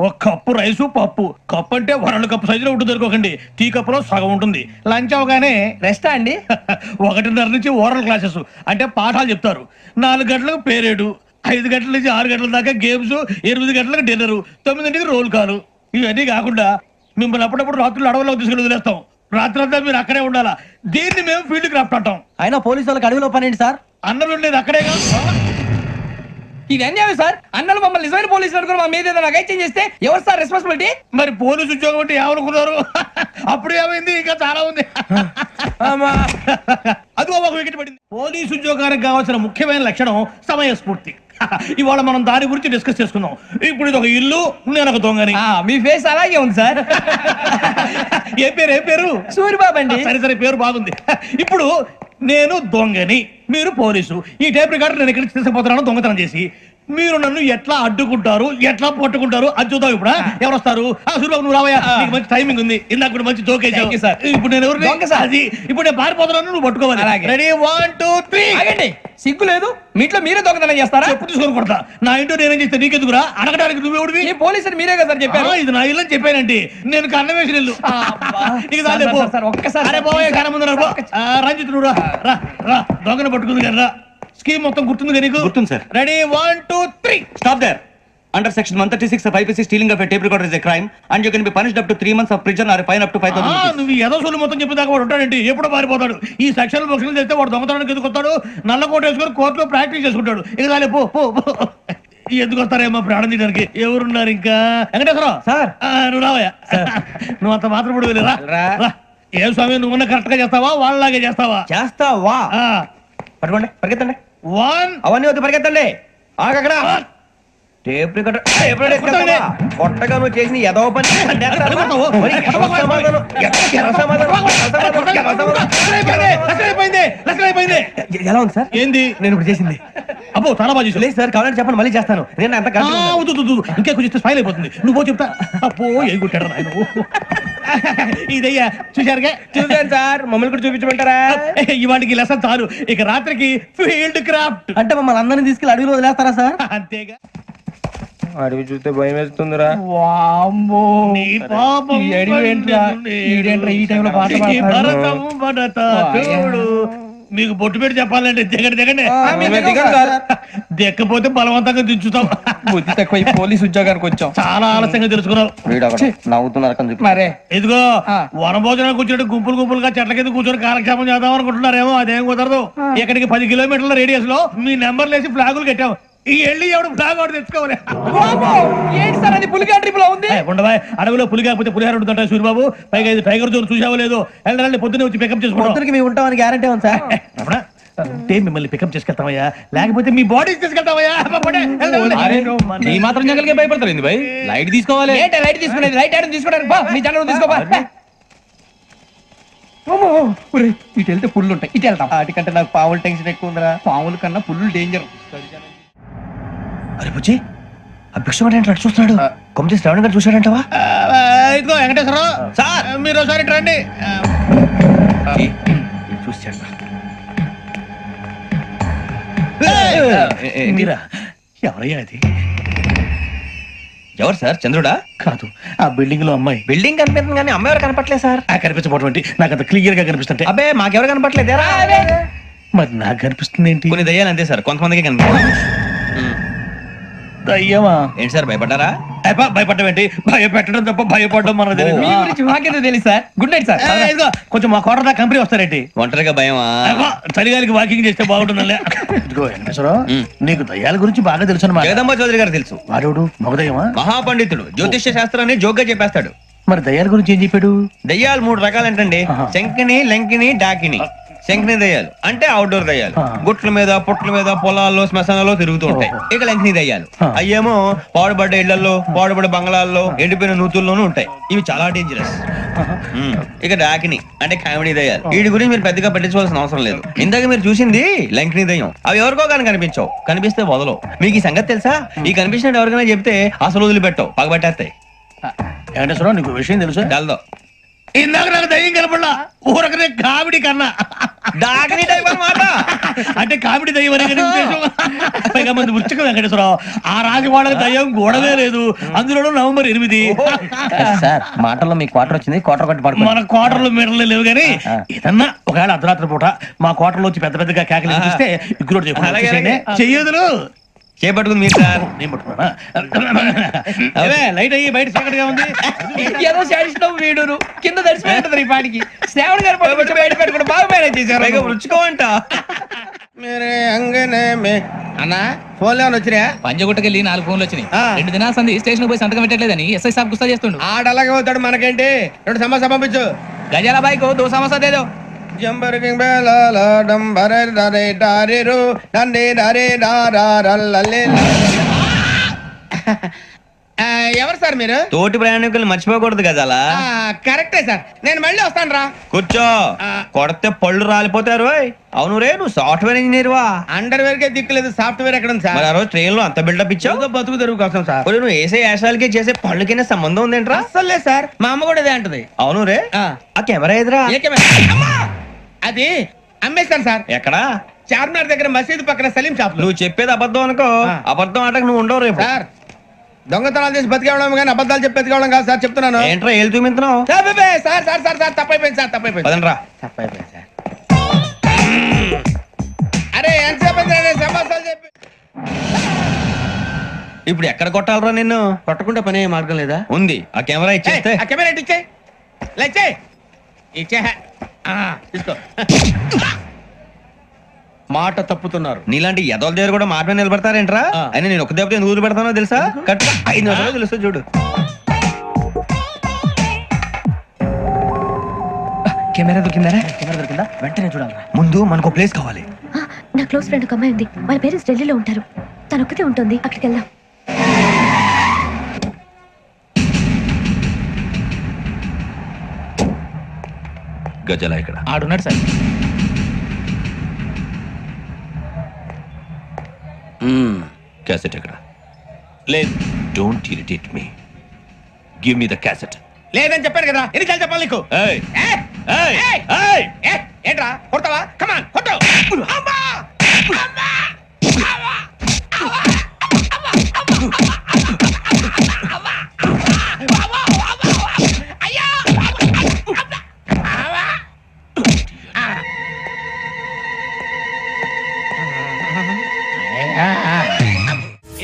ఒక cup rice పప్పు. Cup అంటే 2 కప్పు సైజులో ఉంటుంది అనుకోకండి, టీ కప్పులో సగం ఉంటుంది. లంచ్ అవగానే రెస్టా అండి? 1:30 నుంచి ఓరల్ క్లాసెస్ అంటే పాఠాలు చెప్తారు. 4 గంటలకు పేరేడు, 5 గంటల నుంచి 6 గంటల దాకా గేమ్స్, 8 గంటలకు డిన్నర్, 9ంటికి రోల్ కాలు. ఇవన్నీ కాకుండా మిమ్మల్ని అప్పుడప్పుడు రాత్రులు అడవుల్లో తీసుకుని వదిలేస్తాం. రాత్రి అంతా మీరు అక్కడే ఉండాలా. దీన్ని మేము ఫీల్డ్ క్రాఫ్ట్ అంటాం. అయినా పోలీసు వాళ్ళకి అడవిలో పనేంటి సార్? అన్నలు ఉండేది అక్కడే కాదు. ఇది అన్యాయం సార్. అన్నలు మమ్మల్ని నిజమైన పోలీసులు అనుకుని మా మీద ఏదైనా అగైత్యం చేస్తే ఎవరు సార్ రెస్పాన్సిబిలిటీ? మరి పోలీసు ఉద్యోగం అంటే ఏమనుకున్నారు? అప్పుడు ఏమైంది, ఇంకా చాలా ఉంది. అదిగో ఒక వికెట్ పడింది. పోలీసు ఉద్యోగానికి కావాల్సిన ముఖ్యమైన లక్షణం సమయస్ఫూర్తి. ఇవాళ మనం దాని గురించి డిస్కస్ చేసుకుందాం. ఇప్పుడు ఇది ఒక ఇల్లు, నేను ఒక దొంగని. మీ ఫేస్ అలాగే ఉంది సార్. ఏ పేరు? సూరిబాబు అండి. సరే పేరు బాగుంది. ఇప్పుడు నేను దొంగని, మీరు పోలీసు. ఈ టైప్ రికార్డు నేను ఇక్కడికి తీసుకుపోతున్నాను దొంగతనం చేసి. మీరు నన్ను ఎట్లా అడ్డుకుంటారు, ఎట్లా పట్టుకుంటారు అది చూద్దాం. ఇప్పుడు ఎవరు వస్తారు? సూరిబాబు నువ్వు రావయ్యా, నీకు మంచి టైమింగ్ ఉంది. ఇందాక కూడా మంచి జోక్ వేసావు సార్. ఇప్పుడు నేను ఎవరు? అది ఇప్పుడు నేను పారిపోతున్నాను, నువ్వు పట్టుకోవాలి. రెడీ 1 2 3. ఆగండి, సిగ్గు లేదు? మీ ఇంట్లో మీరే దొంగతనం చేస్తారా? ఎప్పుడు తీసుకొని కొడతా. నా ఇంట్లో నేనేం చేస్తే నీకెందుకురా? అడగడానికి నువ్వెవడివి? ఈ పోలీసులు మీరే కదా సార్ చెప్పారు. ఇది నా ఇల్లు అని చెప్పానండి. నేను కన్నం వేసిన ఇల్లు. ఒక్కసారి రంజిత్ నువ్వు రా, దొంగను పట్టుకుంది కదా రా. స్కీమ్ మొత్తం గుర్తుంది నీకు? గుర్తుంది sir. Ready 1 2 3. Stop there. Under section 136 of IPC, stealing of a tape recorder is a crime and you can be punished up to 3 months of prison or a fine up to 5,000 rupees. నువ్వు ఏదో సొల్లు మొత్తం చెప్పేదాకా వాడు ఉంటాడండి. ఎప్పుడో పారిపోతాడు. ఈ సెక్షన్ బుక్స్లు చేస్తే వాడు దొంగతనానికి ఎందుకు వస్తాడు? నల్ల కోట వేసుకొని కోర్టులో ప్రాక్టీస్ చేసుకుంటాడు. ఇక చాలే పో. ఎందుకు వస్తారేమో ప్రాణం తీయడానికి. ఎవరున్నారు ఇంకా? వెంకటేశ్వరరావు సార్. నువ్వు రావయ్యా. నువ్వు అంత మాత్రం కూడా వెళ్ళి రా. ఏం స్వామి, నువ్వు కరెక్ట్ గా చేస్తావా, వాళ్ళలాగే చేస్తావా? చేస్తావా? పట్టుకోండి, పరిగెత్తండి. 1 అవన్నీ వద్దు, పరిగెత్తండి. ఆగక్కడ టేప్ రికార్డర్ కొట్టగా నువ్వు చేసిన ఏదో పని. ఎలా ఉంది సార్? ఏంది నేను ఇప్పుడు చేసింది? అబ్బో చాలా బాగా చేసావు. లేదు సార్, కావాలంటే చెప్పండి, మళ్ళీ చేస్తాను. నేను అంత ఇంకే కొంచెం స్మైల్ అయిపోతుంది. నువ్వు చెప్తా. అబ్బో ఏ కొట్టాడు ఆయన. ఇదయ్యా చూశారుగా? చూసాను సార్. మమ్మల్ని కూడా చూపించమంటారా? ఇవాటికి లెసన్ చాలు. ఇక రాత్రికి ఫీల్డ్ క్రాఫ్ట్. అంటే మమ్మల్ని అందరినీ తీసుకెళ్ళి అడవిలో వదిలేస్తారా సార్? అంతేగా. అడవి చూస్తే భయం వేస్తుందిరా. నీ పాపం ఈ టైంలో పాట చూడు. మీకు బొట్టు పెట్టి చెప్పాలంటే దిగండి. దిక్కపోతే బలవంతంగా దించుతాం. బుద్ధి తక్కువ పోలీసు ఉద్యోగానికి వచ్చాం. చాలా ఆలస్యంగా తెలుసుకున్నావు. నవ్వుతున్నారు. మరే ఇదిగో వనభోజనం కూర్చొని గుంపులుగా చెట్ల కింద కూర్చొని కాలక్షేపం చేద్దాం అనుకుంటున్నారేమో. అదేం కుదరదు. ఇక్కడికి 10 కిలోమీటర్ల రేడియస్ లో మీ నెంబర్లు వేసి ఫ్లాగులు కట్టాం. ఈ వెళ్ళి ఎవడు ఫ్లాగ్ ఒకటి తెచ్చుకోవాలి. ఏంటి సార్ అది? పులిగా ట్రిప్ లో ఉంది. ఉండవా, అడవిలో పులి కాకపోతే పులిహార ఉంటుంటాయి సూరిబాబు. పైగా ఇది టైగర్ జోన్ చూసావో లేదో. వెళ్ళాలి, పొద్దున్నే వచ్చి పికప్ చేసుకోవడానికి మేము ఉంటామని గ్యారంటీ ఉంది సార్. అంటే మిమ్మల్ని పికప్ చేసుకెళ్తామయ్యా, లేకపోతే మీ బాడీ తీసుకెళ్తామయ్యా. ఈ మాత్రం జంగల్కే భయపడతారు ఏంది భయ్? లైట్ తీసుకోవాలి. ఏంటి లైట్ తీసుకునేది? లైట్ ఐడన్ తీసుకోవడానికి బా, మీ జనరల్ తీసుకోబా. ఇటు వెళ్తే పుల్లు ఉంటాయి, ఇటు వెళ్తాం. వాటికంటే నాకు పావులు టెన్షన్ ఎక్కువ ఉందిరా. పాముల కన్నా పుల్లు డేంజర్. అరే బుజ్జి, ఆ భిక్షం అంటే చూస్తున్నాడు. కొమ్మ చేసి శ్రావణ్ గారు చూశాడంటవా? ఇదిగో వెంకటేశ్వరరావు సార్, మీరు ఒకసారి రండి. చూశాడు. మీరా? ఎవరయ్యా అది? ఎవరు సార్? చంద్రుడా? కాదు, ఆ బిల్డింగ్ లో అమ్మాయి. బిల్డింగ్ కనిపిస్తుంది కానీ అమ్మాయి ఎవరు కనపట్లేదు సార్. కనిపించబోటువంటి నాకు అంత క్లియర్ గా కనిపిస్తుంటే. అబ్బే మాకెవరు కనపట్లేదు. మరి నాకు కనిపిస్తుంది ఏంటి? కొన్ని దయ్యాలు అంతే సార్, కొంతమందికి కనిపిస్తుంది. అయ్యమా ఏంటి సార్ భయపడ్డారా? భయపడడం ఏంటి? భయపెట్టడం తప్ప భయపడడం మనకు తెలియదు. మీ గురించి మాకేదో తెలుసు సార్. Good night sir. ఇదిగో కొంచెం మా కోట దాకా కంపెనీ వస్తారేంటి? ఒంటరిగా భయమా? చలిగాలికి వాకింగ్ చేస్తే బాగుంటుందిలే. ఇదిగో వెంకటేశ్వరరావు, నీకు దయ్యాల గురించి బాగా తెలుసు అన్నమాట. జగదంబ చౌదరి గారు తెలుసు. వాడేవుడు? మగదయ్యమా? మహాపండితుడు, జ్యోతిష్య శాస్త్రాన్ని జోగ్గా చెప్పేస్తాడు. మరి దయ్యాల గురించి ఏం చెప్పాడు? దయ్యాలు 3 రకాలంటండి. శంకిని, లంకిని, డాకిని. శంకిని దయ్యాలు అంటే అవుట్డోర్ దయ్యాలు. గుట్ల మీద, పుట్ల మీద, పొలాల్లో, శ్మశానాల్లో తిరుగుతూ ఉంటాయి. ఇక లంకిని దయ్యాలు అయ్యేమో పాడుబడ్డ ఇళ్లలో, పాడుబడ్డ బంగ్లాల్లో, ఎండిపోయిన నూతుల్లోనూ ఉంటాయి. ఇవి చాలా డేంజరస్. ఇక డాకిని అంటే కామెడీ దయ్యాలు. వీటి గురించి మీరు పెద్దగా పట్టించుకోవాల్సిన అవసరం లేదు. ఇందాక మీరు చూసింది లంకిని దయ్యం. అవి ఎవరికో కానీ కనిపించవు, కనిపిస్తే వదలవు. మీకు ఈ సంగతి తెలుసా? ఈ కనిపించినట్టు ఎవరికైనా చెప్తే అసలు వదిలిపెట్టవు, పగబట్టేస్తాయి. వెంకటేశ్వరరావు, నీకు విషయం తెలుసా? డల్దో ఇందాక నాకు దయ్యం కనపడలా, ఊరకనే కామెడీ కన్నా. డాకిని టైప్ అన్నమాట. అంటే కామెడీ దయ్యం అనే కదా ఉద్దేశం. పైగా మంది ఉచ్చక వెంకటేశ్వరరావు ఆ రాజవాడకి దయ్యం గొడవే లేదు. అందులోనూ నవంబర్ 8. సార్ మాటల్లో మీ క్వార్టర్ వచ్చింది, క్వార్టర్ కొట్టి పడుకో. మన క్వార్టర్లు మీటర్లు లేవు కానీ ఏదన్నా ఒకవేళ అర్ధరాత్రి పూట మా క్వార్టర్లో వచ్చి పెద్ద పెద్దగా కేకలు చూస్తే ఇగ్గురు అలాగే. చెయ్యదులు చేపట్టుకుంది మీరు సార్. నేను పట్టుకున్నా అవే లైట్ అయ్యి బయట చీకటిగా ఉంది. ఏదో శాడిస్తావు వీడును కింద దర్శనం ఈ పాటికి శ్రావణ్ గారు పట్టుకొచ్చి బయట పెట్టుకుంటే బాగా మేనేజ్ పైగా చేశారు. రుచుకోవంట. అన్నా ఫోన్ లో వచ్చినా పంజగుట్టకెళ్ళి 4 ఫోన్లు వచ్చినాయి. 2 దినాల సంది స్టేషన్ పోయి సంతకం పెట్టలేదని ఎస్ఐ సాబ్ గుస్తా చేస్తుండు. ఆడలాగే పోతాడు, మనకేంటి? 2 సమస్య పంపించు. గజాల బైక్ 2 సమస్య దేదో. జంబరకింగ్ బేలాల డంబరే డరే డారిరు డండే డరే డారారల్లలే. ఎవరు సార్ మీరు? తోటి ప్రయాణికులు మర్చిపోకూడదు గజాలా. కరెక్టే సార్, నేను మళ్ళీ వస్తాను రా. కూర్చో. కొడితే పళ్ళు రాలిపోతారు. ఓయ్. అవును రే, నువ్వు సాఫ్ట్వేర్ ఇంజనీర్ వా? అండర్వేర్ కే దిక్కులేదు, సాఫ్ట్వేర్ ఎక్కడ ఉంది మరి సార్? ఆ రోజు ట్రైన్ లో అంత బిల్డప్ ఇచ్చావు. బతుకు తెరువు కోసం సార్. ఒరేయ్, నువ్వు వేసే యాశాలకి చేసే పళ్ళకైనా సంబంధం ఉందేంట్రా? అస్సలు లేదు సార్, మా అమ్మ కూడా ఇదే అంటది. అవును రే, ఆ. ఆ కెమెరా ఎదురా అమ్మా! అది అమ్మేస్తాను సార్. ఎక్కడా? చార్మినార్ దగ్గర మసీదు పక్కన సలీం షాప్ లో. నువ్వు చెప్పేది అబద్ధం అనుకో. ఆ. అబద్ధం ఆటకు నువ్వు ఉండవు రేపు. సార్ దొంగతనాలు చేసి బతికేవడం కానీ అబద్ధాలు చెప్పి బతికేవడం కాదు సార్, చెప్తున్నాను. ఏంట్రా ఏళ్ళు చూపించినావు? సార్ బే, సార్ సార్ సార్ సార్ తప్పైపోయింది సార్, తప్పైపోయింది. పదండ్రా. తప్పైపోయింది సార్. అరే ఎంతసేపు సమస్యలు చెప్పి ఇప్పుడు ఎక్కడ కొట్టాలరా నిన్ను? కొట్టకుండా పని అయ్యే మార్గం లేదా? ఉంది. ఆ కెమెరా ఇచ్చేస్తే ఆ కెమెరా ఇచ్చే లేచే ఇచ్చే తీసుకో. మాట తప్పుతున్నారు. నీలాంటి ఎదల దగ్గర కూడా మాట మీద నిలబడతారేంట్రా? ఆ. అయినా నేను ఒక దెబ్బతో ఎందుకు ఊరు పెడతానో తెలుసా? కరెక్ట్ 5 నిమిషాలు తెలుసు చూడు. కెమెరా దొరికిందా? కెమెరా దొరికిందా? వెంటనే చూడాలరా. ముందు మనకు ప్లేస్ కావాలి. నా క్లోజ్ ఫ్రెండ్ ఒక అమ్మాయి ఉంది, వాళ్ళ పేరెంట్స్ ఢిల్లీలో ఉంటారు. తను ఒక్కతే ఉంటుంది, అక్కడికి వెళ్దాం. గజల ఇక్కడ ఆడున్నాడు సార్. క్యాసెట్ ఎక్కడ? లేదు. Don't irritate me. Give me the cassette. లేదని చెప్పాను కదా, ఎన్నిసార్లు చెప్పాలి నీకు? ఏయ్ ఏయ్! ఏయ్ ఏయ్! ఏయ్ ఏయ్! ఏంట్రా కొడతావా? కమాన్ కొట్టు. అమ్మా! అమ్మా! అమ్మా!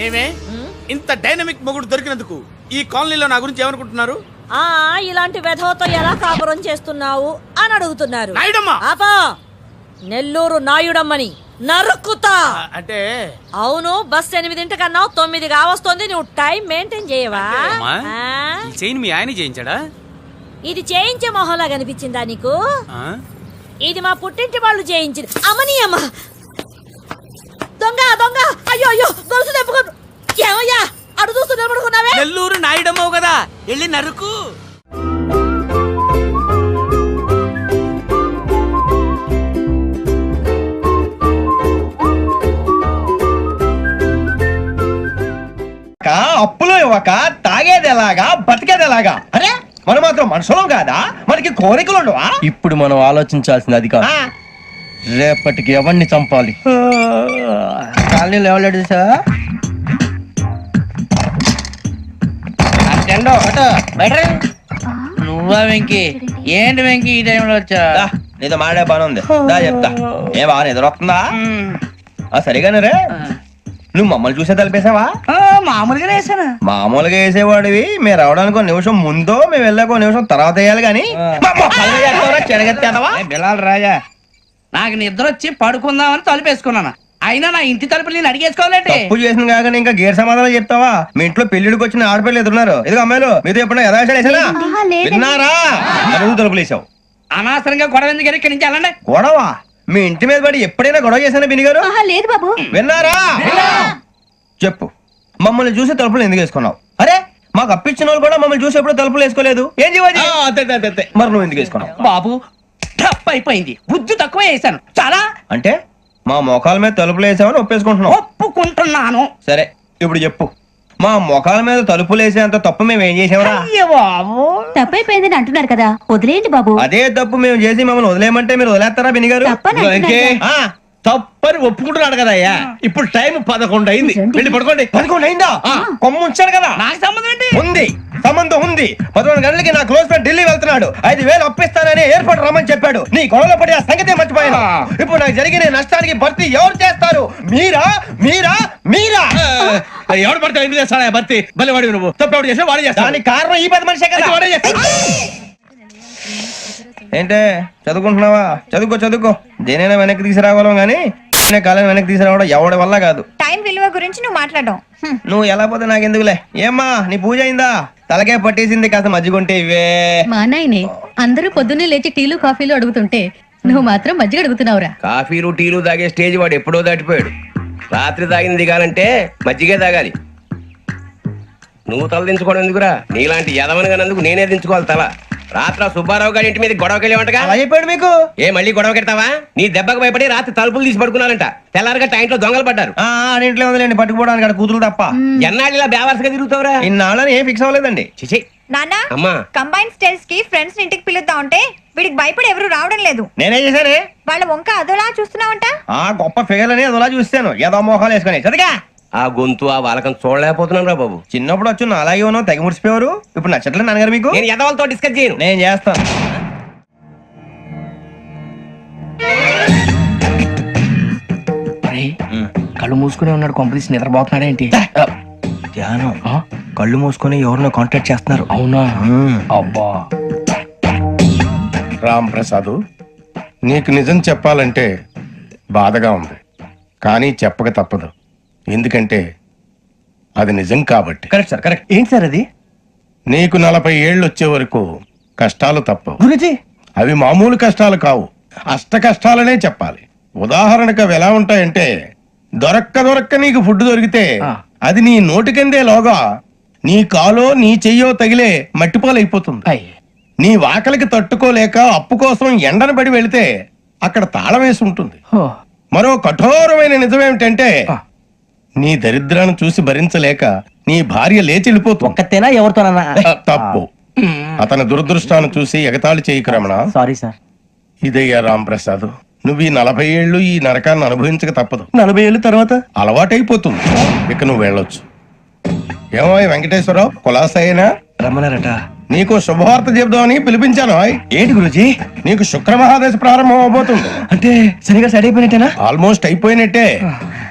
ఏమే ఇంత డైనమిక్ మొగుడు దొరికినందుకు ఈ కాలనీలో నా గురించి ఏమనుకుంటున్నారు? ఆ ఇలాంటి వెధవతో ఎలా కాపురం చేస్తున్నావు అని అడుగుతున్నారు. నాయుడమ్మ! ఆపా! నెల్లూరు నాయుడమ్మని నరుక్కుతా. అంటే అవును, బస్ 8 9 కావస్తుంది. నువ్వు టైం మెయింటైన్ చేయవా? అమ్మా, ఆ? ఈ చైన్ మీ ఆయన చేయించాడా? ఇది చేయించే మొహంలా కనిపించిందా నీకు? ఆ? ఇది మా పుట్టింటి వాళ్ళు చేయించింది. అమ్మని అమ్మ దొంగ దొంగ! అయ్యో అయ్యో, గొలుసు తెప్పుకో. ఏమయ్యా అడు చూస్తూ నిలబడుకున్నావే? నెల్లూరు నాయుడమ్మవు కదా, వెళ్ళి నరుకు. అప్పులు ఇవ్వక తాగేది ఎలాగా, బతికేది ఎలాగా? అరే మనం మాత్రం మనుషులం కాదా? మనకి కోరికలు ఉండవా? ఇప్పుడు మనం ఆలోచించాల్సింది అది కాదు, రేపటికి ఎవరిని చంపాలి. కాలనీలో ఎవరు సార్? నువ్వా వెంకీ? ఏంటి వెంకీ ఈ టైంలో వచ్చా? నీతో మాడే పని ఉంది, దా చెప్తా. ఏ బాగా నిద్రొస్తుందా? సరిగానే రే. నువ్వు మమ్మల్ని చూసే తలిపేసావా? మామూలుగానే వేసాను. మామూలుగా వేసేవాడివి. మేము రావడానికి 1 నిమిషం ముందో మేము వెళ్ళాక 1 నిమిషం తర్వాత వేయాలి కానీ బిలాల్ రాజా, నాకు నిద్ర వచ్చి పడుకుందామని తలుపేసుకున్నాను. అయినా నా ఇంటి తలుపులు నేను అడిగేసుకోవాలంటే తప్పు చేసిన కాక ఇంకా గేర్ సమాధానం చెప్తావా? మీ ఇంట్లో పెళ్లిడికి వచ్చిన ఆడపిల్లలు ఎదురున్నారు. ఇదిగో అమ్మాయిలు, మీతో ఎప్పుడైనా యథాశాలు వేసానా? విన్నారా? అడుగు తలుపులు వేసావు. అనవసరంగా గొడవ ఎందుకు? ఇక్కడి నుంచి వెళ్ళండి. గొడవ? మీ ఇంటి మీద పడి ఎప్పుడైనా గొడవ చేశానా బిని గారు? లేదు బాబు. విన్నారా? చెప్పు, మమ్మల్ని చూసి తలుపులు ఎందుకు వేసుకున్నావు? అరే మాకు అప్పించిన వాళ్ళు కూడా మమ్మల్ని చూసి ఎప్పుడు తలుపులు వేసుకోలేదు. ఏం చేయాలి? మరి నువ్వు ఎందుకు వేసుకున్నావు? బాబు టప్ అయిపోయింది, బుద్ధి తక్కువ వేసాను చాలా. అంటే మా మోకాల మీద తలుపులు వేసామని ఒప్పేసుకుంటున్నావు? ఒప్పుకుంటున్నాను. సరే ఇప్పుడు చెప్పు, మా ముఖాల మీద తలుపులు వేసేంత తప్పు మేము ఏం చేసామరా? తప్పైపోయిందని అంటున్నారు కదా, వదిలేయండి బాబు. అదే తప్పు మేము చేసి మమ్మల్ని వదిలేయమంటే మీరు వదిలేస్తారా బిని గారు? తప్పని అంటున్నారు కదా. తప్పని ఒప్పుకుంటున్నాడు కదా అయ్యా. ఇప్పుడు టైం 11 అయింది, వెళ్ళి పడుకోండి. 11 అయిందా? కొమ్ము ఉంచాడు కదా. నాకు సంబంధం ఏంటి? ఉంది, సంబంధం ఉంది. 11 గంటలకి నా క్లోజ్ ఫ్రెండ్ ఢిల్లీ వెళ్తున్నాడు. 5,000 అప్పిస్తానని ఎయిర్పోర్ట్ రమ్మని చెప్పాడు. నీ గొడవలో పడి ఆ సంగతి మర్చిపోయాను. ఇప్పుడు నాకు జరిగిన నష్టానికి భర్తీ ఎవరు చేస్తారు? మీరా మీరా మీరా? ఎవడు పడితే ఎందుకు చేస్తాడా భర్తీ? మళ్ళీ వాడి నువ్వు తప్పు ఎవడు చేసా వాడే చేస్తాను. దానికి కారణం ఈ 10 మనిషే కదా. వాడే చేస్తాడు. ఏంటే చదువుకుంటున్నావా? చదువుకో చదువుకో. దేనైనా వెనక్కి తీసుకురావాలం గానీ కాలం వెనక్కి తీసుకురావడం ఎవడి వల్ల కాదు. టైం విలువ గురించి నువ్వు మాట్లాడడం నువ్వు ఎలా పోతే నాకెందుకులే. ఏమ్మా నీ పూజ అయిందా? తలకే పట్టేసింది, కాస్త మజ్జిగుంటే ఇవే. మా నాయనే అందరూ పొద్దున్నే లేచి టీలు కాఫీలు అడుగుతుంటే నువ్వు మాత్రం మజ్జిగ అడుగుతున్నావురా. కాఫీలు టీలు తాగే స్టేజ్ వాడు ఎప్పుడో దాటిపోయాడు. రాత్రి తాగింది దిగాలంటే మజ్జిగే తాగాలి. నువ్వు తల దించుకోవడం ఎందుకురా? నీలాంటి యదవనగానందుకు నేనే దించుకోవాలి తల. రాత్రి సుబ్బారావు గారి ఇంటి మీద గొడవకి వెళ్ళేవంటగా. అలా చెప్పాడు మీకు? ఏ మళ్ళీ గొడవ కెడతావా? నీ దెబ్బకు భయపడి రాత్రి తలుపులు తీసి పడుకున్నారంట. తెల్లారగా టైంట్లో దొంగలు పడ్డారు. ఆడింట్లో ఉందిలేండి, పట్టుకుపోవడానికి అక్కడ కూతురు తప్ప. ఎన్నాళ్ళు ఇలా బేవర్స్గా తిరుగుతావురా? ఇన్నాళ్ళని ఏం ఫిక్స్ అవ్వలేదండి. చిచి నాన్న అమ్మా. కంబైన్ స్టైల్స్ కి ఫ్రెండ్స్ ఇంటికి పిలుద్దాం అంటే వీడికి భయపడి ఎవరు రావడం లేదు. నేనే చేశానే. వాళ్ళ వంక అదోలా చూస్తున్నావంట. గొప్ప ఫిగర్ అని అదోలా చూస్తాను. ఏదో మోహాలు వేసుకొని చదిగా. ఆ గొంతు ఆ వాలకం చూడలేకపోతున్నాను రా బాబు. చిన్నప్పుడు వచ్చి నా అలాగే ఉన్నావు, తెగ ముడిచిపోయారు. ఇప్పుడు నచ్చట్లేదు నాన్నగారు మీకు? నేను యదవలతో డిస్కస్ చేయను. నేను చేస్తాను. కళ్ళు మూసుకునే ఉన్నాడు, కొంపదీసి నిద్రపోతున్నాడేంటి? ధ్యానం. కళ్ళు మూసుకొని ఎవరినో కాంటాక్ట్ చేస్తున్నారు. అవునా? అబ్బా. రామ్ ప్రసాద్, నీకు నిజం చెప్పాలంటే బాధగా ఉంది, కానీ చెప్పక తప్పదు. ఎందుకంటే అది నిజం కాబట్టి. Correct sir, correct. ఏంటి సార్ అది? నీకు 40 ఏళ్ళు వచ్చే వరకు కష్టాలు తప్పవు. గురుజీ అవి మామూలు కష్టాలు కావు, అష్ట కష్టాలనే చెప్పాలి. ఉదాహరణకు అవి ఎలా ఉంటాయంటే, దొరక్క నీకు ఫుడ్ దొరికితే అది నీ నోటికందే లోగా నీ కాలో నీ చెయ్యో తగిలే మట్టిపాలైపోతుంది. నీ వాకలికి తట్టుకోలేక అప్పు కోసం ఎండను పడి వెళితే అక్కడ తాళం వేసి ఉంటుంది. మరో కఠోరమైన నిజమేమిటంటే, నీ దరిద్రాన్ని చూసి భరించలేక నీ భార్య లేచి వెళ్ళిపోతుంది. ఒక్కతేనా ఎవరితోనన్నా? తప్పు. అతని దురదృష్టాన్ని చూసి ఎగతాళి చేయకు రమణ. Sorry sir. ఇదయ్యా రాంప్రసాద్, నువ్వు ఈ 40 ఏళ్ళు ఈ నరకాన్ని అనుభవించక తప్పదు. 40 ఏళ్ళ తర్వాత అలవాటైపోతుంది. ఇక నువ్వు వెళ్ళొచ్చు. ఏమో వెంకటేశ్వరరావు, కులాసైనా రమ్మన్నారట. నీకు శుభవార్త చెబుదామని పిలిపించాను. ఏంటి గురుజీ? నీకు శుక్ర మహాదశ ప్రారంభం అవబోతుంది. అంటే సరిగా సెట్ అయిపోయినట్టేనా? ఆల్మోస్ట్ అయిపోయినట్టే.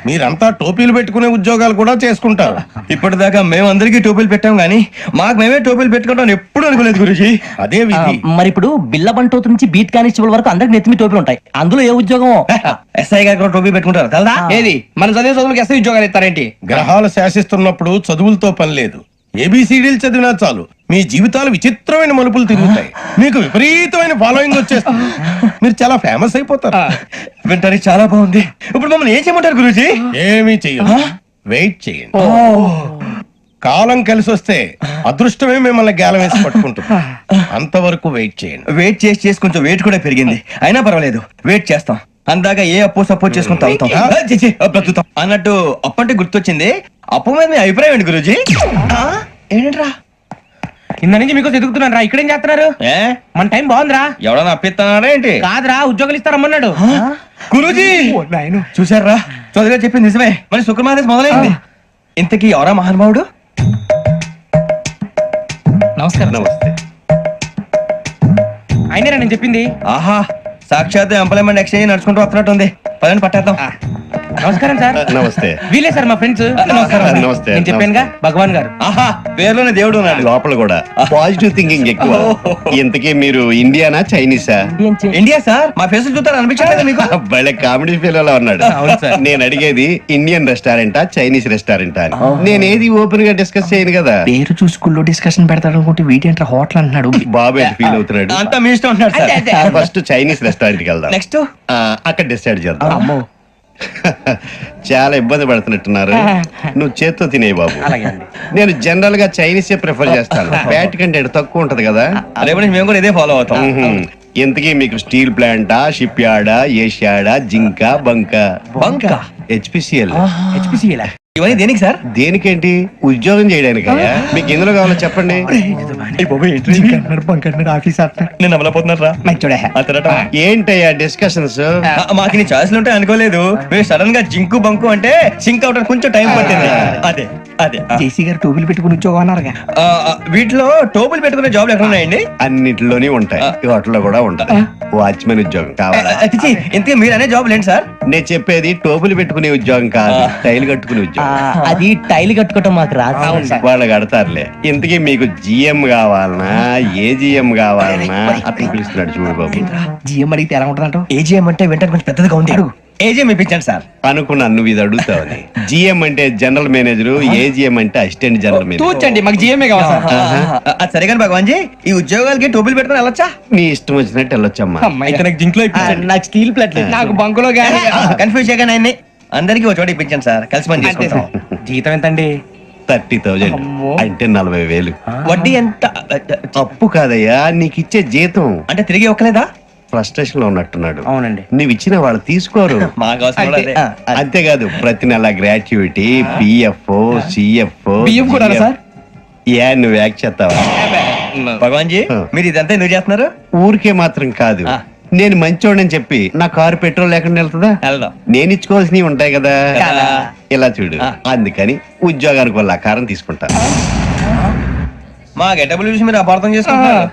మీరంతా టోపీలు పెట్టుకునే ఉద్యోగాలు కూడా చేసుకుంటారు. ఇప్పటిదాకా మేమందరికీ టోపీలు పెట్టాం గానీ మాకు మేమే టోపీలు పెట్టుకుంటాం ఎప్పుడు అనుకోలేదు గురుజీ. అదే విధి. మరి ఇప్పుడు బిల్ల బంటోతు నుంచి బీట్ కానిస్టేబుల్ వరకు అందరికి నెత్తిమి టోపీలు ఉంటాయి. అందులో ఏ ఉద్యోగం? ఎస్ఐ గారు కూడా టోపీ పెట్టుకుంటారు తెలదా? ఏది మన చదివే చదువులకు ఎస్ఐ ఉద్యోగాలు ఇస్తారేంటి? గ్రహాలు శాసిస్తున్నప్పుడు చదువులతో పని లేదు. ఏబిసిడీలు చదివినా చాలు మీ జీవితాలు విచిత్రమైన మలుపులు తిరుగుతాయి. మీకు విపరీతమైన ఫాలోయింగ్ వచ్చేస్తుంది. మీరు చాలా ఫేమస్ అయిపోతారు. వింటానికి చాలా బాగుంది. ఇప్పుడు మమ్మల్ని ఏం చేయమంటారు గురుజీ? ఏమీ చెయ్యదు, వెయిట్ చేయండి. కాలం కలిసి వస్తే అదృష్టమే మిమ్మల్ని గేలం వేసి పట్టుకుంటుంది. అంతవరకు వెయిట్ చేయండి. వెయిట్ చేసి కొంచెం వెయిట్ కూడా పెరిగింది. అయినా పర్వాలేదు, వెయిట్ చేస్తాం. అందాక ఏ అప్పు సపోర్ట్ చేసుకుని తాగుతాం, బ్రతుకుతాం అన్నట్టు. అప్పు అంటే గుర్తొచ్చింది. అప్పు మీద మీ అభిప్రాయం ఏంటి గురుజీ? ఏంటరా కింద నుంచి మీకు ఎదుగుతున్నాను రా. ఇక్కడేం చేస్తున్నారు? మన టైం బాగుందిరా. ఎవడన్నా అప్పిస్తున్నారా ఏంటి? కాదురా, ఉద్యోగాలు ఇస్తారమ్మన్నాడు. గురుజీ చూసారా, చదువుగా చెప్పింది నిజమే. మరి శుక్రమాదేశ్ మొదలైంది. ఇంతకీ ఎవరా మహానుభావుడు? నమస్కారం. నమస్తే. అయినరా నేను చెప్పింది? ఆహా, సాక్షాత్ ఎంప్లాయ్మెంట్ ఎక్స్చేంజ్ నడుచుకుంటూ వస్తున్నట్టు ఉంది. పదండి పట్టేద్దాం. నమస్కారం సార్. నమస్తే. వీలే సార్ మా ఫ్రెండ్స్. నమస్తే. నేను చెప్పానుగా భగవాన్ గారు. ఆహా, పేర్లోనే దేవుడు ఉన్నాడు. లోపల కూడా పాజిటివ్ థింకింగ్ ఎక్కువ. ఇంతకీ మీరు ఇండియానా చైనీసా? India sir. మా ఫేస్ చూస్తారు అనిపించలేదు మీకు? భలే కామెడీ ఫీల్ అలా ఉన్నాడు. నేను అడిగేది ఇండియన్ రెస్టారెంటా చైనీస్ రెస్టారెంటా అని. నేనేది ఓపెన్ గా డిస్కస్ చేయను కదా. పేరు చూసుకుల్లో డిస్కషన్ పెడతాడు అనుకుంటే వీటేంట్రా హోటల్ అంటున్నాడు. బాబు ఎట్ ఫీల్ అవుతున్నాడు? అంతా మీ ఇష్టం ఉంటున్నాడు సార్. ఫస్ట్ చైనీస్ రెస్టారెంట్ కి వెళ్దాం. నెక్స్ట్ అక్కడ డిసైడ్ చేద్దాం. చాలా ఇబ్బంది పడుతున్నట్టున్నారు. నువ్వు చేత్తో తినే బాబు. నేను జనరల్ గా చైనీసే ప్రిఫర్ చేస్తాను. ఫ్యాట్ కంటెంట్ తక్కువ ఉంటది కదా. రేపు నుంచి మేము కూడా ఇదే ఫాలో అవుతాం. ఇంతకీ మీకు స్టీల్ ప్లాంటా, షిప్ యార్డా, ఏషియాడా, జింక, బంక? బంక హెచ్పిసిఎల్. హెచ్పిసిఎల్ ఇవన్నీ దేనికి సార్? దేనికేంటి? ఉద్యోగం చేయడానికి. మీకు ఎందులో కావాలో చెప్పండి. నేను అమలపోతున్నారా? ఏంటయ్యా డిస్కషన్స్? మాకు నీ ఛాయిస్లు ఉంటాయి అనుకోలేదు. మీరు సడన్ గా జింకు బంకు అంటే సింక్ అవడానికి కొంచెం టైం పట్టింది. అదే అదే జేసీ గారు టోపీలు పెట్టుకుని ఉద్యోగం అన్నారుగా. వీటిలో టోపులు పెట్టుకునే జాబ్లు ఎక్కడ ఉన్నాయండి? అన్నిటిలోనే ఉంటాయి, వాటిలో కూడా ఉంటాయి. వాచ్మెన్ ఉద్యోగం కావాలా? ఇంతకీ మీరు అనే జాబ్ లేండి సార్? నేను చెప్పేది టోపులు పెట్టుకునే ఉద్యోగం కాదు, టైల్ కట్టుకునే ఉద్యోగం. అది టైల్ కట్టుకోవటం మాకు రాదు. వాళ్ళు కడతారులే. ఇంతకీ మీకు జిఎం కావాలనా, ఏజిఎం కావాలనా? అతను పిలుస్తున్నాడు చూడు బాబు. జిఎం అడిగితే ఎలా ఉంటుందంట? ఏజీఎం అంటే వెంటనే కొంచెం పెద్దదిగా ఉంది. అడుగు. ఏజీఎం ఇప్పించండి సార్. అనుకున్నాను నువ్వు ఇది అడుగుతావని. జిఎం అంటే జనరల్ మేనేజర్, ఏజిఎం అంటే అసిస్టెంట్ జనరల్ మేనేజర్. తూచండి, మాకు జిఎంఏ కావాలి సార్. అది సరే కానీ భగవాన్ జీ, ఈ ఉద్యోగాలకి టోపులు పెట్టుకుని వెళ్ళొచ్చా? నీ ఇష్టం వచ్చినట్టు వెళ్ళొచ్చమ్మా. అయితే నాకు జింక్ లో నాకు స్టీల్ ప్లేట్ నాకు బంకులో గానీ కన్ఫ్యూజ్ చేయగానే ఆయన్ని అందరికీ ఒక చోట ఇప్పించండి సార్, కలిసి పని చేసుకుంటాం. జీతం ఎంతండి? 30,000 అంటే 40,000. వడ్డీ ఎంత? అప్పు కాదయ్యా, నీకు ఇచ్చే జీతం. అంటే తిరిగి ఒక్కలేదా? ఫ్రస్ట్రేషన్ లో ఉన్నట్టున్నాడు. అవునండి. నువ్వు ఇచ్చిన వాళ్ళు తీసుకోరు. మాకు అవసరం కూడా అదే. అంతేకాదు ప్రతి నెల గ్రాట్యుటీ, పిఎఫ్, సిఎఫ్. బియ్యం కూడా సార్? ఏ నువ్వు యాక్ చేస్తావా? భగవాన్ జీ, మీరు ఇదంతా ఎందుకు చేస్తున్నారు? ఊరికే మాత్రం కాదు, నేను మంచోడని చెప్పి నా కారు పెట్రోల్ లేకుండా వెళ్తుందా? వెళ్దాం. నేను ఇచ్చుకోవాల్సినవి ఉంటాయి కదా. కదా. ఇలా చూడు, అందుకని ఉద్యోగానికి వాళ్ళ ఆకారం తీసుకుంటా. మా గెటబుల్ చూసి మీరు అపార్థం చేసుకుంటారు.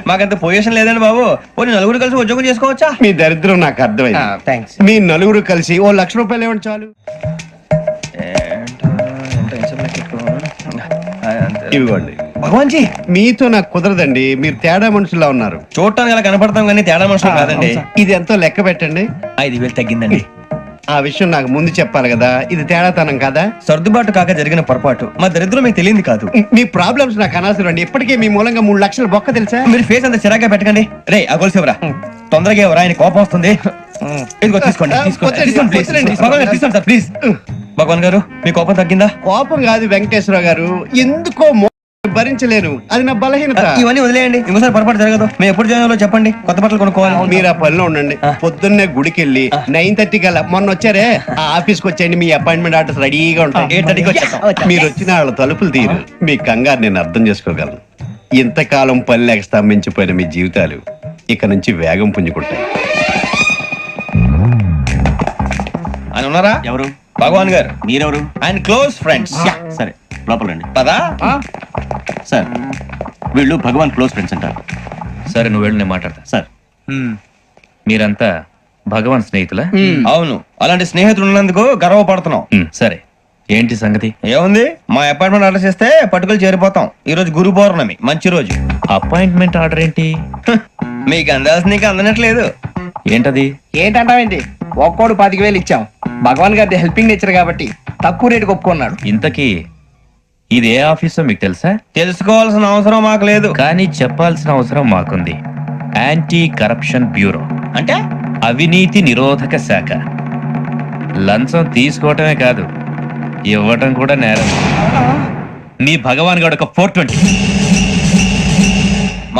మాకంత పొజిషన్ లేదండి బాబు. పోనీ నలుగురు కలిసి ఉద్యోగం చేసుకోవచ్చా? మీ దరిద్రం నాకు అర్థమైంది. థ్యాంక్స్. మీ నలుగురు కలిసి ఓ 1,00,000 రూపాయలు ఇవ్వండి చాలు. ఇవ్వండి. భగవాన్ జీ, మీతో నాకు కుదరదండి, మీరు తేడా మనుషుల్లా ఉన్నారు. చూడటానికి అలా కనపడతాం కానీ తేడా మనుషులు కాదండి. ఇది ఎంతో లెక్క పెట్టండి. 5,000 తగ్గిందండి. ఆ విషయం నాకు ముందు చెప్పాలి కదా, ఇది తేడాతనం కదా. సర్దుబాటు కాక జరిగిన పొరపాటు. మా దరిద్రం మీకు తెలియంది కాదు. మీ ప్రాబ్లమ్స్ నాకు అనవసరం అండి. ఇప్పటికే మీ మూలంగా 3 లక్షల బొక్క తెలుసా? మీరు ఫేస్ అంత చిరాగ్గా పెట్టకండి. రే ఆ గొలుసు ఎవరా? తొందరగా ఎవరా? ఆయన కోపం వస్తుంది. ఇదిగో తీసుకోండి. తీసుకోండి ప్లీజ్. భగవాన్ గారు తీసుకోండి సార్ ప్లీజ్. భగవాన్ గారు, మీ కోపం తగ్గిందా? కోపం కాదు వెంకటేశ్వర గారు, ఎందుకో భరించలేను, అది నా బలహీనత. ఇవన్నీ వదిలేయండి, ఇంకోసారి పొరపాటు జరగదు. మేము ఎప్పుడు జాయిన్ అవ్వాలో చెప్పండి, కొత్త బట్టలు కొనుక్కోవాలి. మీరు ఆ పనిలో ఉండండి. పొద్దున్నే గుడికి వెళ్ళి 9:30 కల్లా, మొన్న వచ్చారే ఆ ఆఫీస్కి వచ్చేయండి. మీ అపాయింట్మెంట్ ఆర్డర్స్ రెడీగా ఉంటాయి. 8:30కి వచ్చేస్తాం. మీరు వచ్చిన వాళ్ళ తలుపులు తీరు. మీ కంగారు నేను అర్థం చేసుకోగలను. ఇంతకాలం పని లేక స్తంభించిపోయిన మీ జీవితాలు ఇక నుంచి వేగం పుంజుకుంటాయి. ఆయన ఉన్నారా? ఎవరు? భగవాన్ గారు. మీరెవరు? ఆయన క్లోజ్ ఫ్రెండ్స్. సరే లోపల రండి. పదా సార్, వీళ్ళు భగవాన్ క్లోజ్ ఫ్రెండ్స్ అంటారు. సరే నువ్వు వెళ్ళి నేను మాట్లాడతా. సార్, మీరంతా భగవాన్ స్నేహితులా? అవును, అలాంటి స్నేహితులు ఉన్నందుకు గర్వపడుతున్నాం. సరే, ఏంటి సంగతి? ఏముంది, మా అపాయింట్మెంట్ ఆర్డర్ చేస్తే పట్టుకులు చేరిపోతాం. ఈ రోజు గురు పౌర్ణమి, మంచి రోజు. అపాయింట్మెంట్ ఆర్డర్ ఏంటి? మీకు అందాల్సిన నీకు అందనట్లేదు. ఏంటది? ఏంటంటావేంటి? ఒక్కోడు 10,000 ఇచ్చాం. భగవాన్ గారి హెల్పింగ్ నేచర్ కాబట్టి తక్కువ రేటుకి ఒప్పుకున్నాడు. ఇంతకీ ఇది ఏ ఆఫీసో మీకు తెలుసా? తెలుసుకోవాల్సిన అవసరం మాకు లేదు, కానీ చెప్పాల్సిన అవసరం మాకుంది. యాంటీ కరప్షన్ బ్యూరో అంటే అవినీతి నిరోధక శాఖ. లంచం తీసుకోవటమే కాదు, ఇవ్వటం కూడా నేరం. మీ భగవాన్ గారు ఒక 420.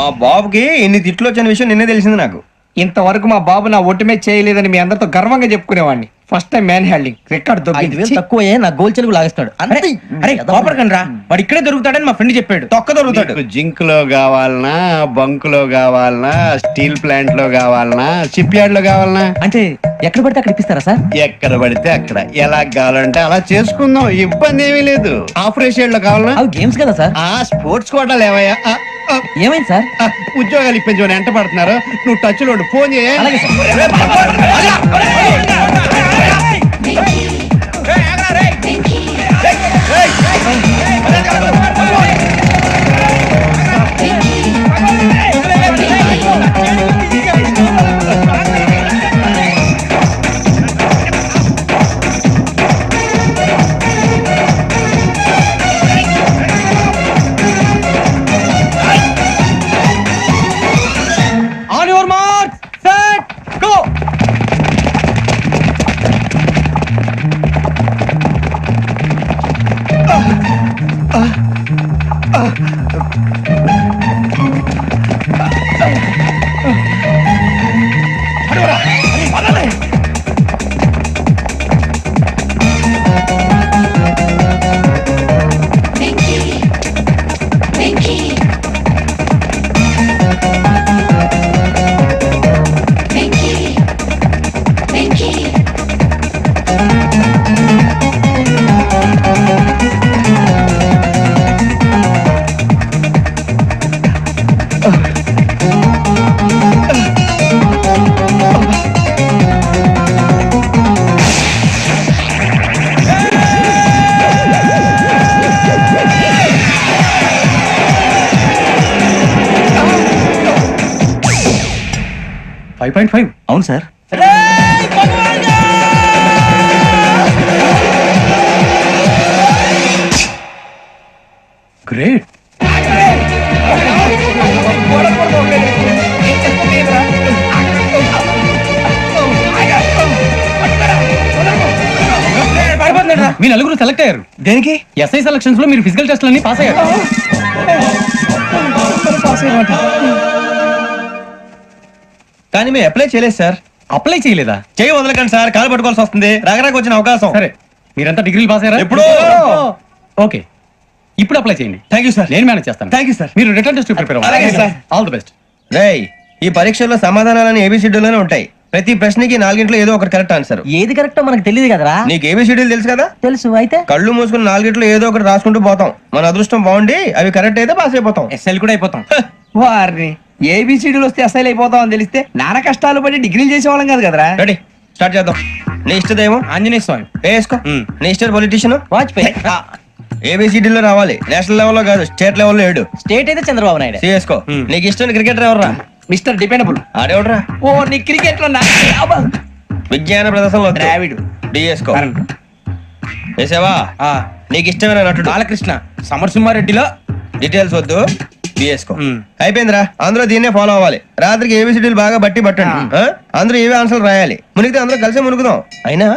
మా బాబుకి ఎన్ని తిట్లు వచ్చిన విషయం నిన్నే తెలిసింది నాకు. ఇంతవరకు మా బాబు నా ఒట్టుమే చేయలేదని మీ అందరితో గర్వంగా చెప్పుకునేవాడిని. First time man handing record దొరికింది. తక్కువే నా గోల్ చెలుగు లాగేస్తాడు. అరే కోపడకండి రా, వాడు ఇక్కడే దొరుకుతాడని మా ఫ్రెండ్ చెప్పాడు. తొక్క దొరుకుతాడు. మీకు జింక్ లో కావాలనా, బంక్ లో కావాలనా, స్టీల్ ప్లాంట్ లో కావాలనా, షిప్ యార్డ్ లో కావాలనా? అంటే ఎక్కడ పడితే అక్కడ ఇప్పిస్తారా సార్? ఎక్కడ పడితే అక్కడ, ఎలా కావాలంటే అలా చేసుకుందాం, ఇబ్బంది ఏమీ లేదు. ఆపరేషన్ లో కావాలనా? అవి గేమ్స్ కదా సార్. ఆ స్పోర్ట్స్ కోటా లేవయ్యా. ఏమైంది సార్? ఉద్యోగాలు ఇప్పించమని ఎంట పడుతున్నారు. నువ్వు టచ్ లో ఫోన్ చేయ. అలాగే sir. On your mark set go. 5.5. అవును సార్. గ్రేట్. మీ నలుగురు సెలెక్ట్ అయ్యారు. దేనికి? ఎస్ఐ సెలక్షన్స్ లో మీరు ఫిజికల్ టెస్ట్ అన్ని పాస్ అయ్యారు. కానీ మేము అప్లై చేయలేదు సార్. అప్లై చేయలేదా? చేయి వదలకండి సార్, కాలు పట్టుకోవాల్సి వస్తుంది. రాగరాకు వచ్చిన అవకాశం. సరే, మీరంతా డిగ్రీలు పాస్ అయ్యారా? ఎప్పుడో. ఓకే, ఇప్పుడు అప్లై చేయండి. Thank you sir. నేను మేనేజ్ చేస్తాను. Thank you sir. మీరు రిటర్న్ టెస్ట్ ప్రిపేర్ అలాగే సార్. All the best. రేయ్, ఈ పరీక్షల్లో సమాధానాలని ఏబిసిడ్యూల్లోనే ఉంటాయి. ప్రతి ప్రశ్నకి 4 ఏదో ఒకటి కరెక్ట్ ఆన్సర్. ఏది కరెక్టో మనకు తెలియదు కదరా. నీకు ఏబిసిడ్యూల్ తెలుసు కదా? తెలుసు. అయితే కళ్ళు మూసుకుని 4 ఏదో ఒకటి రాసుకుంటూ పోతాం. మన అదృష్టం బాగుండి అవి కరెక్ట్ అయితే పాస్ అయిపోతాం. ఎస్ఎల్ కూడా అయిపోతాం. వారిని ఏబిసిడీలు వస్తే ఎస్ఐలు అయిపోతాం అని తెలిస్తే నాన్న కష్టాలు పడి డిగ్రీలు చేసేవాళ్ళం కాదు కదరా. రెడీ, స్టార్ట్ చేద్దాం. నీ ఇష్టదేమో ఆంజనేయ స్వామి. వేసుకో. నీ ఇష్ట పొలిటీషియన్ వాజ్పేయి. ఏబిసిడీలో రావాలి. నేషనల్ లెవెల్లో కాదు, స్టేట్ లెవెల్లో 7. స్టేట్ అయితే చంద్రబాబు నాయుడు. సిఎస్కో. నీకు ఇష్టం క్రికెటర్ ఎవర్రా? Mister dependable. ఆడేవడరా? ఓ నీ క్రికెట్ లో విజ్ఞాన ప్రదర్శనలో ద్రావిడు. డిఎస్కో. వేసావా? నీకు ఇష్టమైన నటుడు? బాలకృష్ణ. సమర్సింహారెడ్డిలో డీటెయిల్స్ వద్దు, బిఎస్కో. అయిపోయిందిరా. అందరూ దీన్నే ఫాలో అవ్వాలి. రాత్రికి ఏబిసిడీలు బాగా బట్టి పట్టండి. అందరూ ఏవే ఆన్సర్లు రాయాలి. మునిగితే అందరూ కలిసి మునుగుదాం. అయినా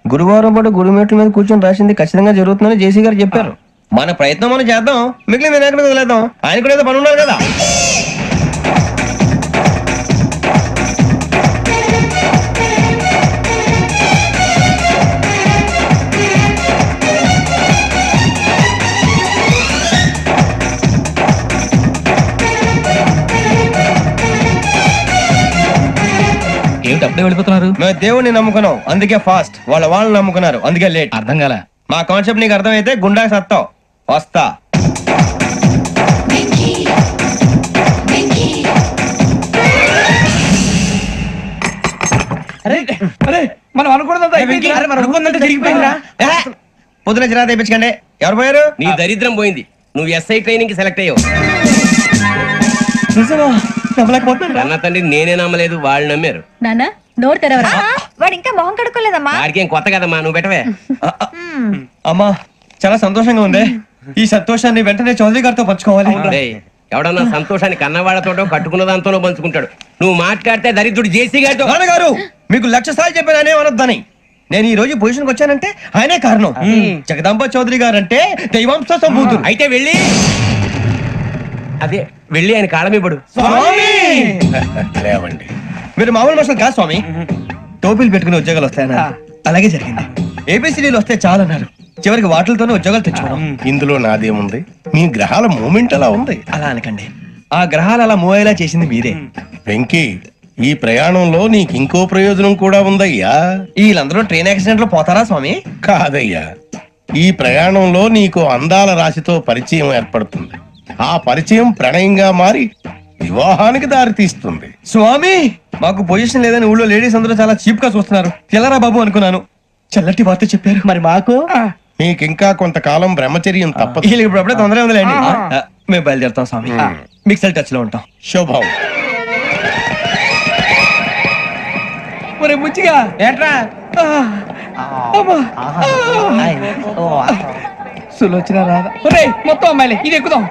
గురువారం పాటు గురుమేట్ల మీద కూర్చొని రాసింది ఖచ్చితంగా జరుగుతుందని జేసీ గారు చెప్పారు. మన ప్రయత్నం మనం చేద్దాం, మిగిలిన వినాయకుడికి వదిలేద్దాం. ఆయన కూడా ఏదో పని ఉన్నారు కదా. ఏమిటి అప్పుడే వెళ్ళిపోతున్నారు? మేము దేవుడిని నమ్ముకున్నాం, అందుకే ఫాస్ట్. వాళ్ళని నమ్ముకున్నారు, అందుకే లేట్. అర్థం కాల. మా కాన్సెప్ట్ నీకు అర్థమైతే గుండా సత్తావు. వస్తా. మనం అనుకున్నదంతా అయిపోయింది. మనం అనుకున్నదంతా జరిగిపోయిందిరా. పొద్దున చిరా తెప్పించకండి. ఎవరు పోయారు? నీ దరిద్రం పోయింది. నువ్వు ఎస్ఐ ట్రైనింగ్ కి సెలెక్ట్ అయ్యావు. అన్న తండ్రి నేనే నమ్మలేదు, వాళ్ళు నమ్మారు. నాన్న నోరు తెరవరా. వాడు ఇంకా మొహం కడుక్కోలేదమ్మా. వాడికి ఏం కొత్త కదమ్మా, నువ్వు పెట్టవే. అమ్మా, చాలా సంతోషంగా ఉంది. ఈ సంతోషాన్ని వెంటనే చౌదరి గారితో పంచుకోవాలి. డేయ్, ఎవడన్నా సంతోషాన్ని కన్నవాళ్లతోటో కట్టుకున్న దాంతోనో పంచుకుంటాడు. నువ్వు మాట్లాడితే దరిద్రుడు జేసీ గారితో. నాన్నగారు, మీకు 1,00,000 సార్లు చెప్పాననే అనొద్దని. నేను ఈ రోజు పొజిషన్కి వచ్చానంటే ఆయనే కారణం. జగదాంబ చౌదరి గారు అంటే దైవాంశ సంభూతుడు. అయితే వెళ్ళి అదే వెళ్ళి ఆయన కాళమిపడు. లేవండి. మీరు మామూలు మనుషులు కాదు స్వామి. టోపీలు పెట్టుకుని ఉద్యోగాలు వస్తాయన్నారు, అలాగే జరిగింది. ఏబిసిడీలు వస్తే చాలన్నారు, చివరికి వాటిలతోనే ఉద్యోగాలు తెచ్చుకున్నాం. ఇందులో నాదేముంది? మీ గ్రహాల మూమెంట్ అలా ఉంది. అలా అనకండి, ఆ గ్రహాలు అలా మూవ్ అయ్యేలా చేసింది మీరే. వెంకీ, ఈ ప్రయాణంలో నీకు ఇంకో ప్రయోజనం కూడా ఉందయ్యా. వీళ్ళందరూ ట్రైన్ యాక్సిడెంట్ లో పోతారా స్వామి? కాదయ్యా, ఈ ప్రయాణంలో నీకు అందాల రాశితో పరిచయం ఏర్పడుతుంది. ఆ పరిచయం ప్రణయంగా మారి వివాహానికి దారితీస్తుంది. స్వామి, మాకు పొజిషన్ లేదని ఊళ్ళో లేడీస్ అందరూ చాలా చీప్ గా చూస్తున్నారు. తెల్లరా బాబు అనుకున్నాను, చల్లటి వార్త చెప్పారు. మరి మాకు నీకింకా కొంతకాలం బ్రహ్మచర్యం తప్పదు. వీళ్ళకి ఇప్పుడు అప్పుడే తొందరగా ఉందిలేండి. మేము బయలుదేరుతాం స్వామి. మిక్సెల్ టచ్ లో ఉంటాం. శుభం. ఒరే ముచ్చిగా ఏట్రా. సులోచన రాదా? ఒరే మొత్తం అమ్మాయిలే, ఇది ఎక్కుదాం.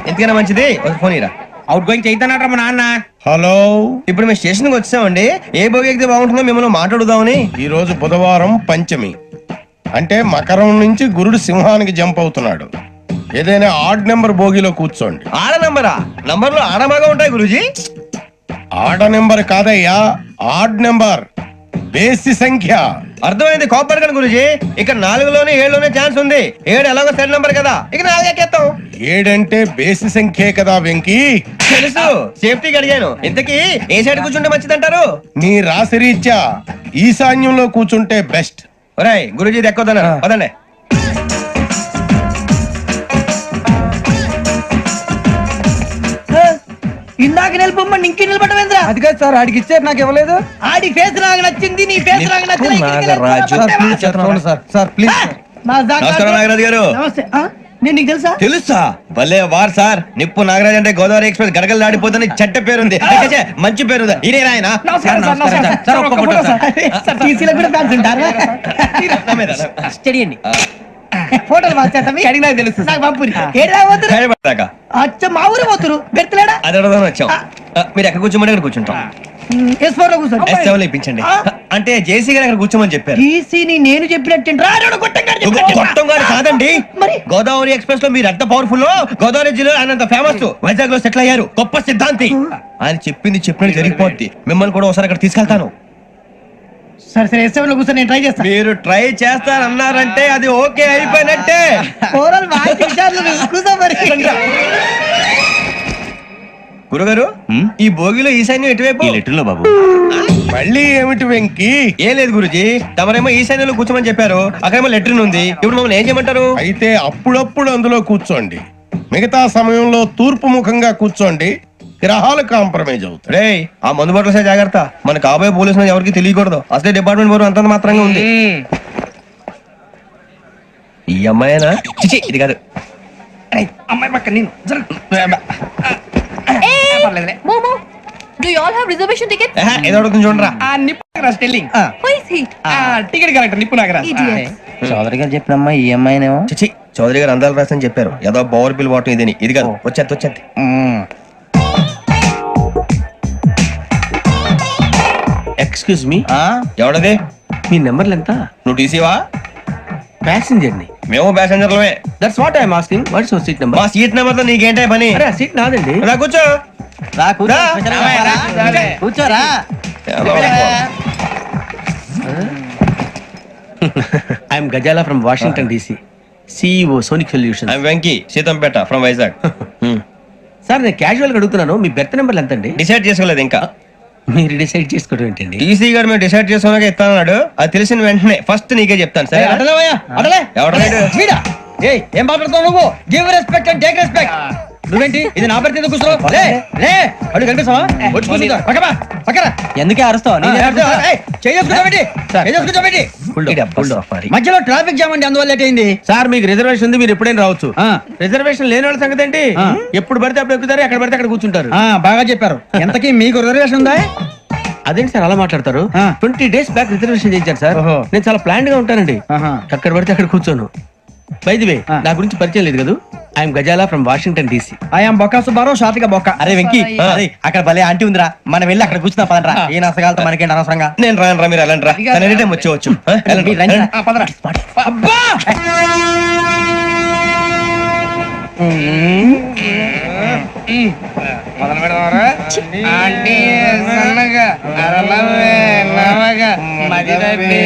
ఎందుకైనా మంచిది ఒక ఫోన్ ఇరా. అవుట్ గోయింగ్ చేద్దానట్రా మా నాన్న. హలో, ఇప్పుడు మేము స్టేషన్ కి వచ్చామండి. ఏ బోగి ఎక్కితే బాగుంటుందో మిమ్మల్ని మాట్లాడుదామని. ఈ రోజు బుధవారం పంచమి, అంటే మకరం నుంచి గురుడు సింహానికి జంప్ అవుతున్నాడు. ఏదైనా ఆడ్ నెంబర్ బోగిలో కూర్చోండి. ఆడ నంబరా? నంబర్లు ఆడమాగా ఉంటాయి గురూజీ. ఆడ నెంబర్ కాదయ్యా, ఆడ్ నెంబర్, బేసి సంఖ్య. అర్థమైంది, కోపడకండి గురూజీ. ఇక్కడ 4లోనే 7లోనే ఛాన్స్ ఉంది. 7 ఎలాగో సెడ్ నంబర్ కదా, ఇక 4 ఎక్కేస్తాం. 7 అంటే బేసి సంఖ్యే కదా వెంకీ. తెలుసు, సేఫ్టీకి అడిగాను. ఇంతకీ ఏ సైడ్ కూర్చుంటే మంచిదంటారు? నీ రాశి రీత్యా ఈశాన్యంలో కూర్చుంటే బెస్ట్. ఒరేయ్ గురూజీ దెక్కొద్దన్నారు, పదండి. ఇందాక నిలబొమ్మని ఇంకే నిలబడమేంద్రా? అది కాదు సార్, ఆడికి ఇచ్చారు, నాకు ఇవ్వలేదు. ఆడి ఫేస్ నాకు నచ్చింది, నీ ఫేస్ నాకు నచ్చింది. నమస్కారం నాగరాజు గారు. నేను నీకు తెలుసా? తెలుసా? భలే వార్ సార్. నిప్పు నాగరాజ్ అంటే గోదావరి ఎక్స్ప్రెస్ గడగలు దాడిపోతుంది చెడ్డ పేరుంది. ఛే, మంచి పేరు. ఇదే ఆయన నమస్కారం సార్, నమస్కారం సార్. సార్, ఒక్క ఫోటో సార్. సార్, TC లో కూడా ఫ్యాన్స్ ఉంటారా? స్టడీ అండి. ఫోటోలు మార్చేస్తాం. కడిగి నాకు తెలుసు. నాకు పంపురి. ఏడా పోతురు? అచ్చ మా ఊరు పోతురు. బెర్తలేడా? అది అడగదాం వచ్చాం. మీరు ఎక్కడ కూర్చోమని అక్కడ కూర్చుంటాం. S4 లో కూర్చోండి. S7 లో ఇప్పించండి. అంటే జేసీ గారు అక్కడ కూర్చోమని చెప్పారు. టీసీని నేను చెప్పినట్టు గొట్టం గారు కాదండి. గోదావరి ఎక్స్ప్రెస్ లో మీరు ఎంత పవర్ఫుల్, గోదావరి జిల్లా ఆయన ఫేమస్, వైజాగ్ లో సెటిల్ అయ్యారు, గొప్ప సిద్ధాంతి. ఆయన చెప్పింది చెప్పినట్టు జరిగిపోద్ది. మిమ్మల్ని కూడా ఒకసారి అక్కడ తీసుకెళ్తాను. సరే సరే, S7 లో కూర్చొని నేను ట్రై చేస్తాను. మీరు ట్రై చేస్తారన్నారంటే అది ఓకే అయిపోయినట్టే. గురుగారు, ఈ భోగిలో ఈశాన్యం ఎటువైపు? లెటర్లో బాబు. మళ్ళీ ఏమిటి వెంకీ? ఏం లేదు గురుజీ, తమరేమో ఈశాన్యంలో కూర్చోమని చెప్పారు, అక్కడేమో లెటర్ ఉంది. ఇప్పుడు మమ్మల్ని ఏం చేయమంటారు? అయితే అప్పుడప్పుడు అందులో కూర్చోండి, మిగతా సమయంలో తూర్పు ముఖంగా కూర్చోండి. గ్రహాలు కాంప్రమైజ్ అవుతాయి. రే, ఆ మందు బట్టలసే జాగ్రత్త. మన కాబోయే పోలీసులు ఎవరికి తెలియకూడదు. అసలే డిపార్ట్మెంట్ బోరు అంతంత మాత్రంగా ఉంది. ఈ అమ్మాయినా? చిచి, ఇది కాదు. అమ్మాయి పక్క నేను Momo, do you all have reservation tickets? ఏదో అడుగుతుంది చూడరా. నిప్పు Nagaraj telling. Who is he? Ticket correct. నిప్పు నాగరాజ్. Idiot. చౌదరి గారు చెప్పినమ్మా ఈ అమ్మాయినేమో. చిచి, చౌదరి గారు అందాలు రాసని చెప్పారు. ఏదో బోర్ బిల్ వాటం ఇదని. ఇది కాదు. వచ్చేది. Excuse me, ఎవడది? మీ నెంబర్లు ఎంత? నువ్వు టీసీవా? ప్యాసింజర్ ని. మేము ప్యాసెంజర్లమే. That's what I'm asking. What's your seat number? మా సీట్ నెంబర్ తో నీకేంటే పని? అరే, సీట్ నాదండి. రా కూర్చో. కూర్చోరా. I'm Ghazala from Washington DC, CEO Sonic solution. I'm Venky, Seethampeta from Vizag. Sir, నేను క్యాజువల్ గా అడుగుతున్నాను, మీ బెర్త్ నెంబర్లు ఎంత అండి? డిసైడ్ చేసుకోలేదు ఇంకా. మీరు డిసైడ్ చేసుకోవడం ఏంటండి? టీసీ గారు మేము డిసైడ్ చేసుకున్నాక ఇస్తానన్నాడు. అది తెలిసిన వెంటనే ఫస్ట్ నీకే చెప్తాను. సరే, ఏం మాట్లాడుతావు నువ్వు? Give respect and take respect. నువ్వేంటి ఇది నా పరిస్థితి ఎందుకు కూర్చో? లే అడు కనిపిస్తావా? వచ్చి కూర్చో. పక్కరా. ఎందుకే అరుస్తావు? మధ్యలో ట్రాఫిక్ జామ్ అండి, అందువల్ల లేట్ అయింది. సార్, మీకు రిజర్వేషన్ ఉంది, మీరు ఎప్పుడైనా రావచ్చు. రిజర్వేషన్ లేని వాళ్ళ సంగతి ఏంటి? ఎప్పుడు పడితే అప్పుడు ఎక్కుతారు, ఎక్కడ పడితే అక్కడ కూర్చుంటారు. బాగా చెప్పారు. ఎంతకీ మీకు రిజర్వేషన్ ఉందా? అదేంటి సార్ అలా మాట్లాడతారు? 20 days బ్యాక్ రిజర్వేషన్ చేయించారు సార్. నేను చాలా ప్లాన్డ్ గా ఉంటానండి. అక్కడ పడితే అక్కడ కూర్చోను. బై ది వే, నా గురించి పరిచయం లేదు కదా. I'm Ghazala from Washington DC. I'm Bokka Subbarao, షాతిక బొక్క. అరే వెంకీ, అక్కడ భలే ఆంటీ ఉందిరా, మనం వెళ్ళి అక్కడ కూర్చున్నా పదరా. ఏ నసగాలతో మనకేంటి అనవసరంగా. నేను రాను. మీరు వెళ్ళండి రా. ఎనీ టైం వచ్చేవచ్చు. అబ్బా మొదలు పెడదామరా? ఆంటీ సన్నగా అరలవే నవగా మదిరపి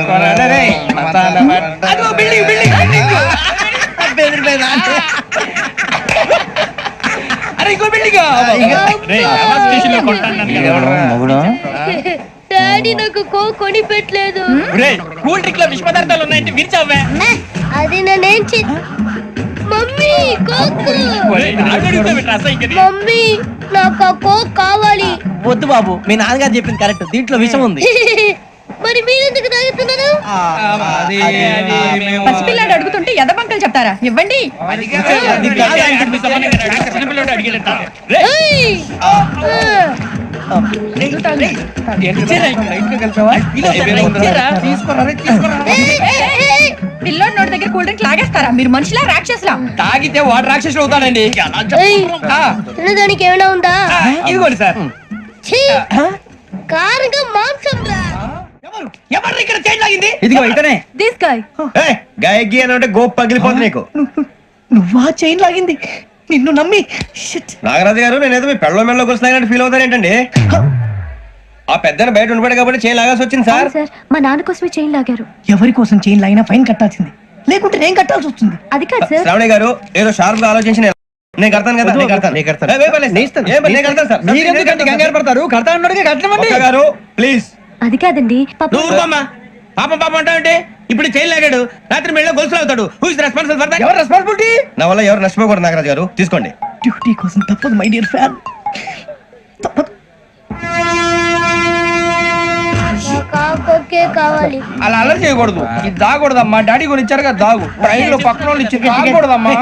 కొరడరే మసాల పట్ట. అదో బిల్డింగ్ అరే ఇంకో బిల్డింగ్. డాడీ నాకు కోక్ కొని పెట్టలేదు. కూల్ డ్రింక్ లో విష పదార్థాలు ఉన్నాయంటే విరిచావే. అది నేనేం మమ్మీ కోక్. మమ్మీ నాకు ఆ కోక్ కావాలి. వద్దు బాబు, మీ నాన్నగారు చెప్పింది కరెక్ట్, దీంట్లో విషయం ఉంది. మరి మీరెందుకు తాగుతున్నారు? పసిపిల్లాడు అడుగుతుంటే ఎదబంకలు చెప్తారా? ఇవ్వండి. పిల్లోడి నోటి దగ్గర కూల్ డ్రింక్ లాగేస్తారా? మీరు మనుషులా రాక్షసులా? తాగితే వాడు రాక్షసుడు అవుతాడండి. తినడానికి ఏమైనా ఉందా? ఇదిగోండి సార్. కారంగా మాంసం రా. ఎవరు ఇక్కడ చైన్ లాగింది? ఇదిగో ఇతనే. This guy. గాయకి అని అంటే గోప్ పగిలిపోతుంది నీకు. నువ్వా చైన్ లాగింది? నిన్ను నమ్మి. నాగరాజు గారు, నేనేదో మీ పెళ్ళ మెళ్ళ గురిసినట్టు ఫీల్ అవుతారేంటండి? ఆ పెద్దని బయట ఉండిపోయాడు కాబట్టి చైన్ లాగాల్సి వచ్చింది సార్. మా నాన్న కోసమే చైన్ లాగారు. ఎవరి కోసం చైన్ లాగినా ఫైన్ కట్టాల్సింది, లేకుంటే నేను కట్టాల్సి వస్తుంది. అది కాదు సార్. శ్రావణి గారు ఏదో షార్ప్ గా ఆలోచించి నేను కడతాను కదా. మీరెందుకంటే కంగారు పడతారు? కడతా అన్నాడుగా కట్టమండి గారు, ప్లీజ్. అది కాదండి. పాపం అంటే ఇప్పుడు చైన్ లాగాడు, రాత్రి మెళ్ళ గొలుసులు అవుతాడు. Who is responsible for that? ఎవరు రెస్పాన్సిబిలిటీ? నా వల్ల ఎవరు నష్టపోకూడదు నాగరాజు గారు, తీసుకోండి. డ్యూటీ కోసం తప్పదు మై డియర్ ఫ్యాన్, తప్పదు. కావాలి. అలా అల్లరి చేయకూడదు. ఇది దాగకూడదమ్మా. డాడీ కొని ఇచ్చారు కదా దాగు. ట్రైన్ లో పక్కన వాళ్ళు ఇచ్చి దాగకూడదమ్మా.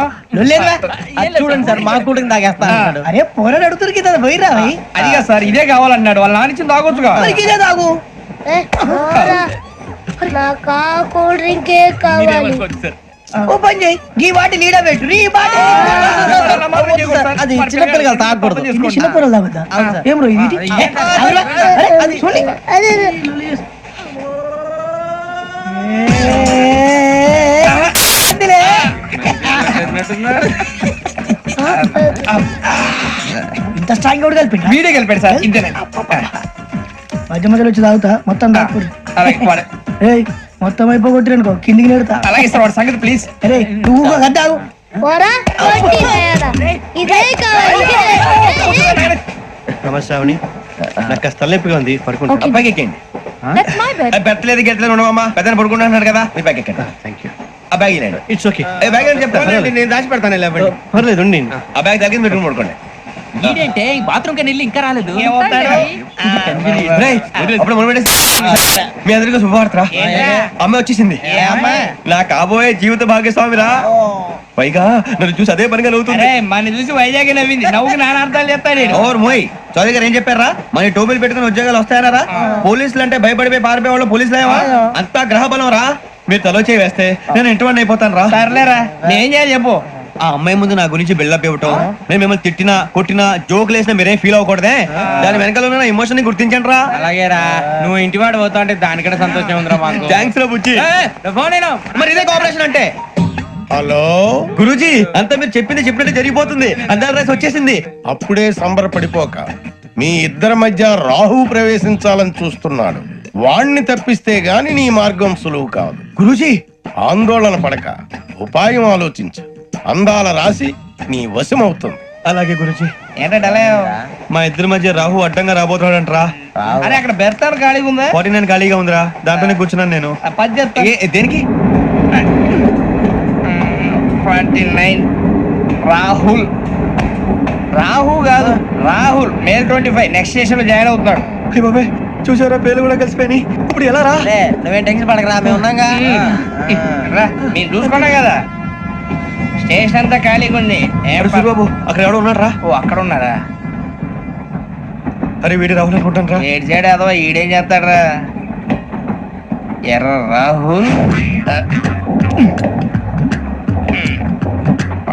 చూడండి సార్ మా కూడా తాగేస్తాను. అరే పోరాడు అడుగుతారు కదా పోయిరా. అదిగా సార్ ఇదే కావాలన్నాడు. వాళ్ళ నాన్న ఇచ్చింది తాగొచ్చుగా. ఇదే తాగు. నాకు కూల్ డ్రింకే కావాలి. ఓ పని చేయి. ఈ వాటి లీడ పెట్టు. ఈ వాటి అది చిన్నపిల్లలు తాగకూడదు. చిన్నపిల్లలు తాగుతా. ఏం రో ఇది? అది చూడండి. ఇంత స్ట్రాంగ్ కూడా కలిపి వీడియో కలిపాడు సార్. ఇంతేనే మధ్య మధ్యలో వచ్చి తాగుతా. మొత్తం తాగకూడదు. మొత్తం అయిపోగొట్టిరనుకో కిందికి నేడుతా. అలాగే సార్ వాడి సంగతి ప్లీజ్. అరే నువ్వు కద్దాగు. ఇదే కావాలి. నమస్తే శ్రావణి. నాకు కాస్త తలనొప్పిగా ఉంది. పడుకుంటా. Okay. అబ్బాయికి ఎక్కండి. పెట్టలేదు గెట్టలేదు ఉండవమ్మా. పెద్దని పడుకుంటున్నాడు కదా. మీ బ్యాగ్ ఎక్కండి. Thank you. ఆ బ్యాగ్ ఇలాండి. It's okay. బ్యాగ్ అని చెప్తాను. నేను దాచి పెడతాను. పర్లేదు ఉండి. ఆ బ్యాగ్ తగ్గింది పెట్టుకుని పడుకోండి. ఏంటంటే బాత్రూమ్ కి వెళ్ళి ఇంకా రాలేదు. అప్పుడు మీ అందరికీ శుభవార్తరా. అమ్మ వచ్చేసింది. నా కాబోయే జీవిత భాగ్యస్వామిరా. పైగా నన్ను చూసి అదే పనిగా నవ్వుతుంది. మన చూసి వైజాగ్ నవ్వింది. నవ్వుకి నాన్న అర్థాలు చెప్తాడు. ఓర్ మోయ్ చౌదరి గారు ఏం చెప్పారా? మన టోబీలు పెట్టుకుని ఉద్యోగాలు వస్తాయనరా? పోలీసులు అంటే భయపడిపోయి పారిపోయే వాళ్ళు పోలీసులు ఏవా? అంతా గ్రహ బలం రా. మీరు తలో చేయి వేస్తే నేను ఇంటివాడిని అయిపోతాను రా. సర్లేరా నేం చేయాలి చెప్పు. ఆ అమ్మాయి ముందు నా గురించి బిల్డప్ ఇవ్వటం, నేను మిమ్మల్ని తిట్టినా కొట్టినా జోకులు వేసినా మీరేం ఫీల్ అవ్వకూడదే. దాని వెనకాల ఉన్న ఎమోషన్ ని గుర్తించండి రా. అలాగేరా నువ్వు ఇంటి వాడు పోతా అంటే దానికంటే సంతోషం ఉందిరా మాకు. థ్యాంక్స్ రా బుజ్జి. ఫోన్ మరి ఇదే కోఆపరేషన్ అంటే. హలో గురూజీ అంతా మీరు చెప్పింది చెప్పినట్టు జరిగిపోతుంది. అందాల రైస్ వచ్చేసింది. అప్పుడే సంబరపడిపోక మీ ఇద్దరి మధ్య రాహు ప్రవేశించాలని చూస్తున్నాడు. వాణ్ణి తప్పిస్తే గాని నీ మార్గం సులువు కాదు. గురూజీ ఆందోళన పడక ఉపాయం ఆలోచించు. అందాల రాశి నీ వశమవుతుంది. అలాగే గురూజీ. ఏంటంటే మా ఇద్దరి మధ్య రాహు అడ్డంగా రాబోతున్నాడంట్రా. అరే అక్కడ బెర్తాను ఖాళీగా ఉందా? 49 ఖాళీగా ఉందిరా. దాంట్లోనే కూర్చున్నాను నేను. దేనికి? 49 రాహుల్. రాహు కాదు రాహుల్. మే 25 నెక్స్ట్ స్టేషన్ లో జాయిన్ అవుతున్నాడు. బాబాయ్ చూసారా పేర్లు కూడా కలిసిపోయినాయి. ఇప్పుడు ఎలా రా? నువ్వేం టెన్షన్ పడకరా మేము ఉన్నాగా. మీరు చూసుకున్నా కదా స్టేషన్ అంతా ఖాళీగా ఉంది. బాబు అక్కడ ఎవడో ఉన్నాడు రా. ఓ అక్కడ ఉన్నారా? అరే వీడి రాహుల్ అనుకుంటాను రా. ఏడు సైడ్ అదో ఈడేం చేస్తాడరా? ఎర్ర రాహుల్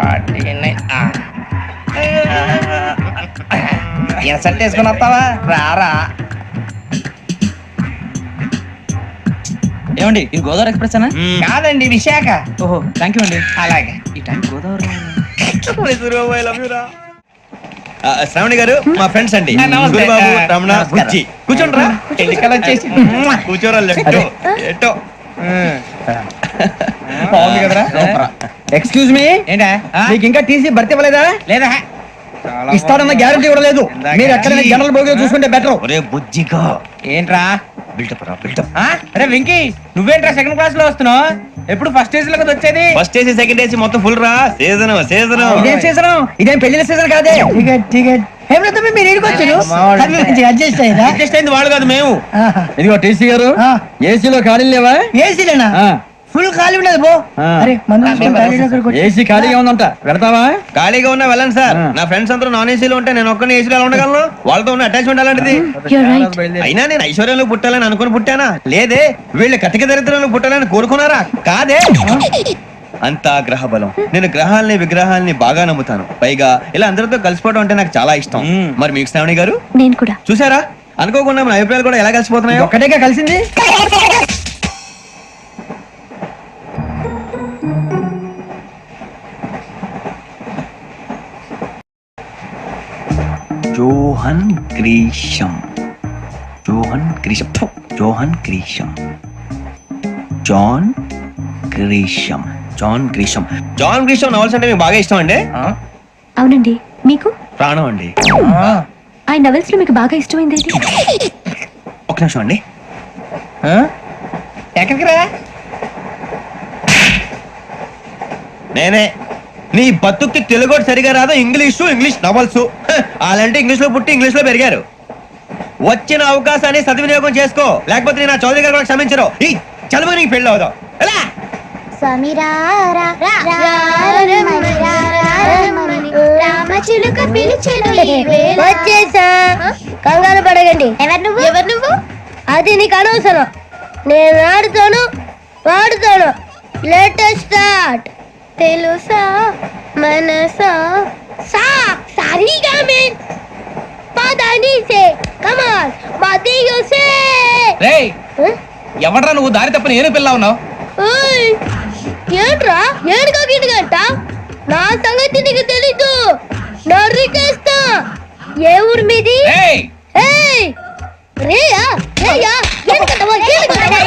49. ఇన్సల్ట్ వేసుకుని వస్తావా? రారా. ఏమండి ఇది గోదావరి ఎక్స్ప్రెస్ అనా? కాదండి విశాఖ. ఓహో థ్యాంక్ యూ అండి. అలాగే ఈ టైం గోదావరి శ్రావణి గారు మా ఫ్రెండ్స్ అండి. నమస్తే. గురుబాబు, రమణ, నమస్కారం. బుజ్జి. కూర్చోండి రా. ఎన్నికలు వచ్చేసి కూర్చోరా. లెఫ్ట్ ఎటో. బాగుంది కదరా. ఎక్స్క్యూజ్ మీ, ఏంటా మీకు ఇంకా టీసీ భర్తీ ఇవ్వలేదా? లేదా ఇస్తాడన్న గ్యారంటీ కూడా లేదు. మీరు ఎక్కడైనా జనరల్ బోగిలో చూసుకుంటే బెటర్. ఒరే బుజ్జిగా ఏంట్రా బిల్డప్ రా బిల్డప్. అరే వెంకీ నువ్వేంట్రా సెకండ్ క్లాస్ లో వస్తున్నావు? ఎప్పుడు ఫస్ట్ ఏజ్ లో కదా వచ్చేది? ఫస్ట్ ఏసీ సెకండ్ ఏసీ మొత్తం ఫుల్ రా. Season season. ఇదేం సీజన్? ఇదేం పెళ్లిన సీజన్ కాదే. మీరు అడ్జస్ట్ అయ్యారా? అడ్జస్ట్ అయింది వాళ్ళు కాదు మేము. ఇదిగో టీసీ గారు ఏసీలో ఖాళీ లేవా? ఏసీలేనా? ఫుల్ ఖాళీ ఉండదు బో. అరే ఏసీ ఖాళీగా ఉందంట, వెళ్తావా? ఖాళీగా ఉన్నా వెళ్ళండి సార్. నా ఫ్రెండ్స్ అందరూ నాన్ ఏసీలో ఉంటే నేను ఒక్కనే ఏసీలో ఉండగలను. వాళ్ళతో ఉన్న అటాచ్మెంట్ అలాంటిది. అయినా నేను ఐశ్వర్యంలో పుట్టాలని అనుకుని పుట్టానా? లేదే. వీళ్ళు కటిక దరిద్రంలో పుట్టాలని కోరుకున్నారా? కాదే. అంతా గ్రహ బలం. నేను గ్రహాలని విగ్రహాలని బాగా నమ్ముతాను. పైగా ఇలా అందరితో కలిసిపోవడం అంటే నాకు చాలా ఇష్టం. మరి మీకు శ్రావణి గారు? నేను కూడా. చూసారా అనుకోకుండా మన అభిప్రాయాలు కూడా ఎలా కలిసిపోతున్నాయి. ఒక్కటేగా కలిసింది. Johan Grisham. Johan Grisham. Johan Grisham. John Grisham. John Grisham. John Grisham novels అంటే మీకు బాగా ఇష్టం అండి? అవునండి. మీకు? ప్రాణం అండి. ఆ నవెల్స్ లో మీకు బాగా ఇష్టమైంది ఏంటి? ఒక నిమిషం అండి. ఎక్కడికి రా? నేనే. నీ బతుక్కి తెలుగు సరిగా రాదు. English novels. అలాంటి ఇంగ్లీష్ లో పుట్టి ఇంగ్లీష్ లో పెరిగారు. వచ్చిన అవకాశాన్ని సద్వినియోగం చేసుకో, లేకపోతే నేను నా చౌదరి గారు కూడా క్షమించరు. ఈ చదువు నీకు పెళ్ళి అవుదాం. ఎలా వచ్చేసా, కంగారు పడగండి. ఎవరు నువ్వు? అది నీకు అనవసరం. నేను ఆడుతాను, వాడుతాను. Latest start. తెలుసా మనసా సా సారీగా మీన్ పదని సే కమాన్ మదియో సే. రేయ్ ఎవడ్రా నువ్వు? దారి తప్ప నేను పిల్ల ఉన్నావు. ఓయ్ ఏంట్రా ఏడుగా గిడుగంట? నా సంగతి నీకు తెలీదు. నరికేస్తా. ఏ ఊరు మీది? రేయ్ ఏయ్ రేయా రేయా ఏడుగంటవా ఏడుగంటవా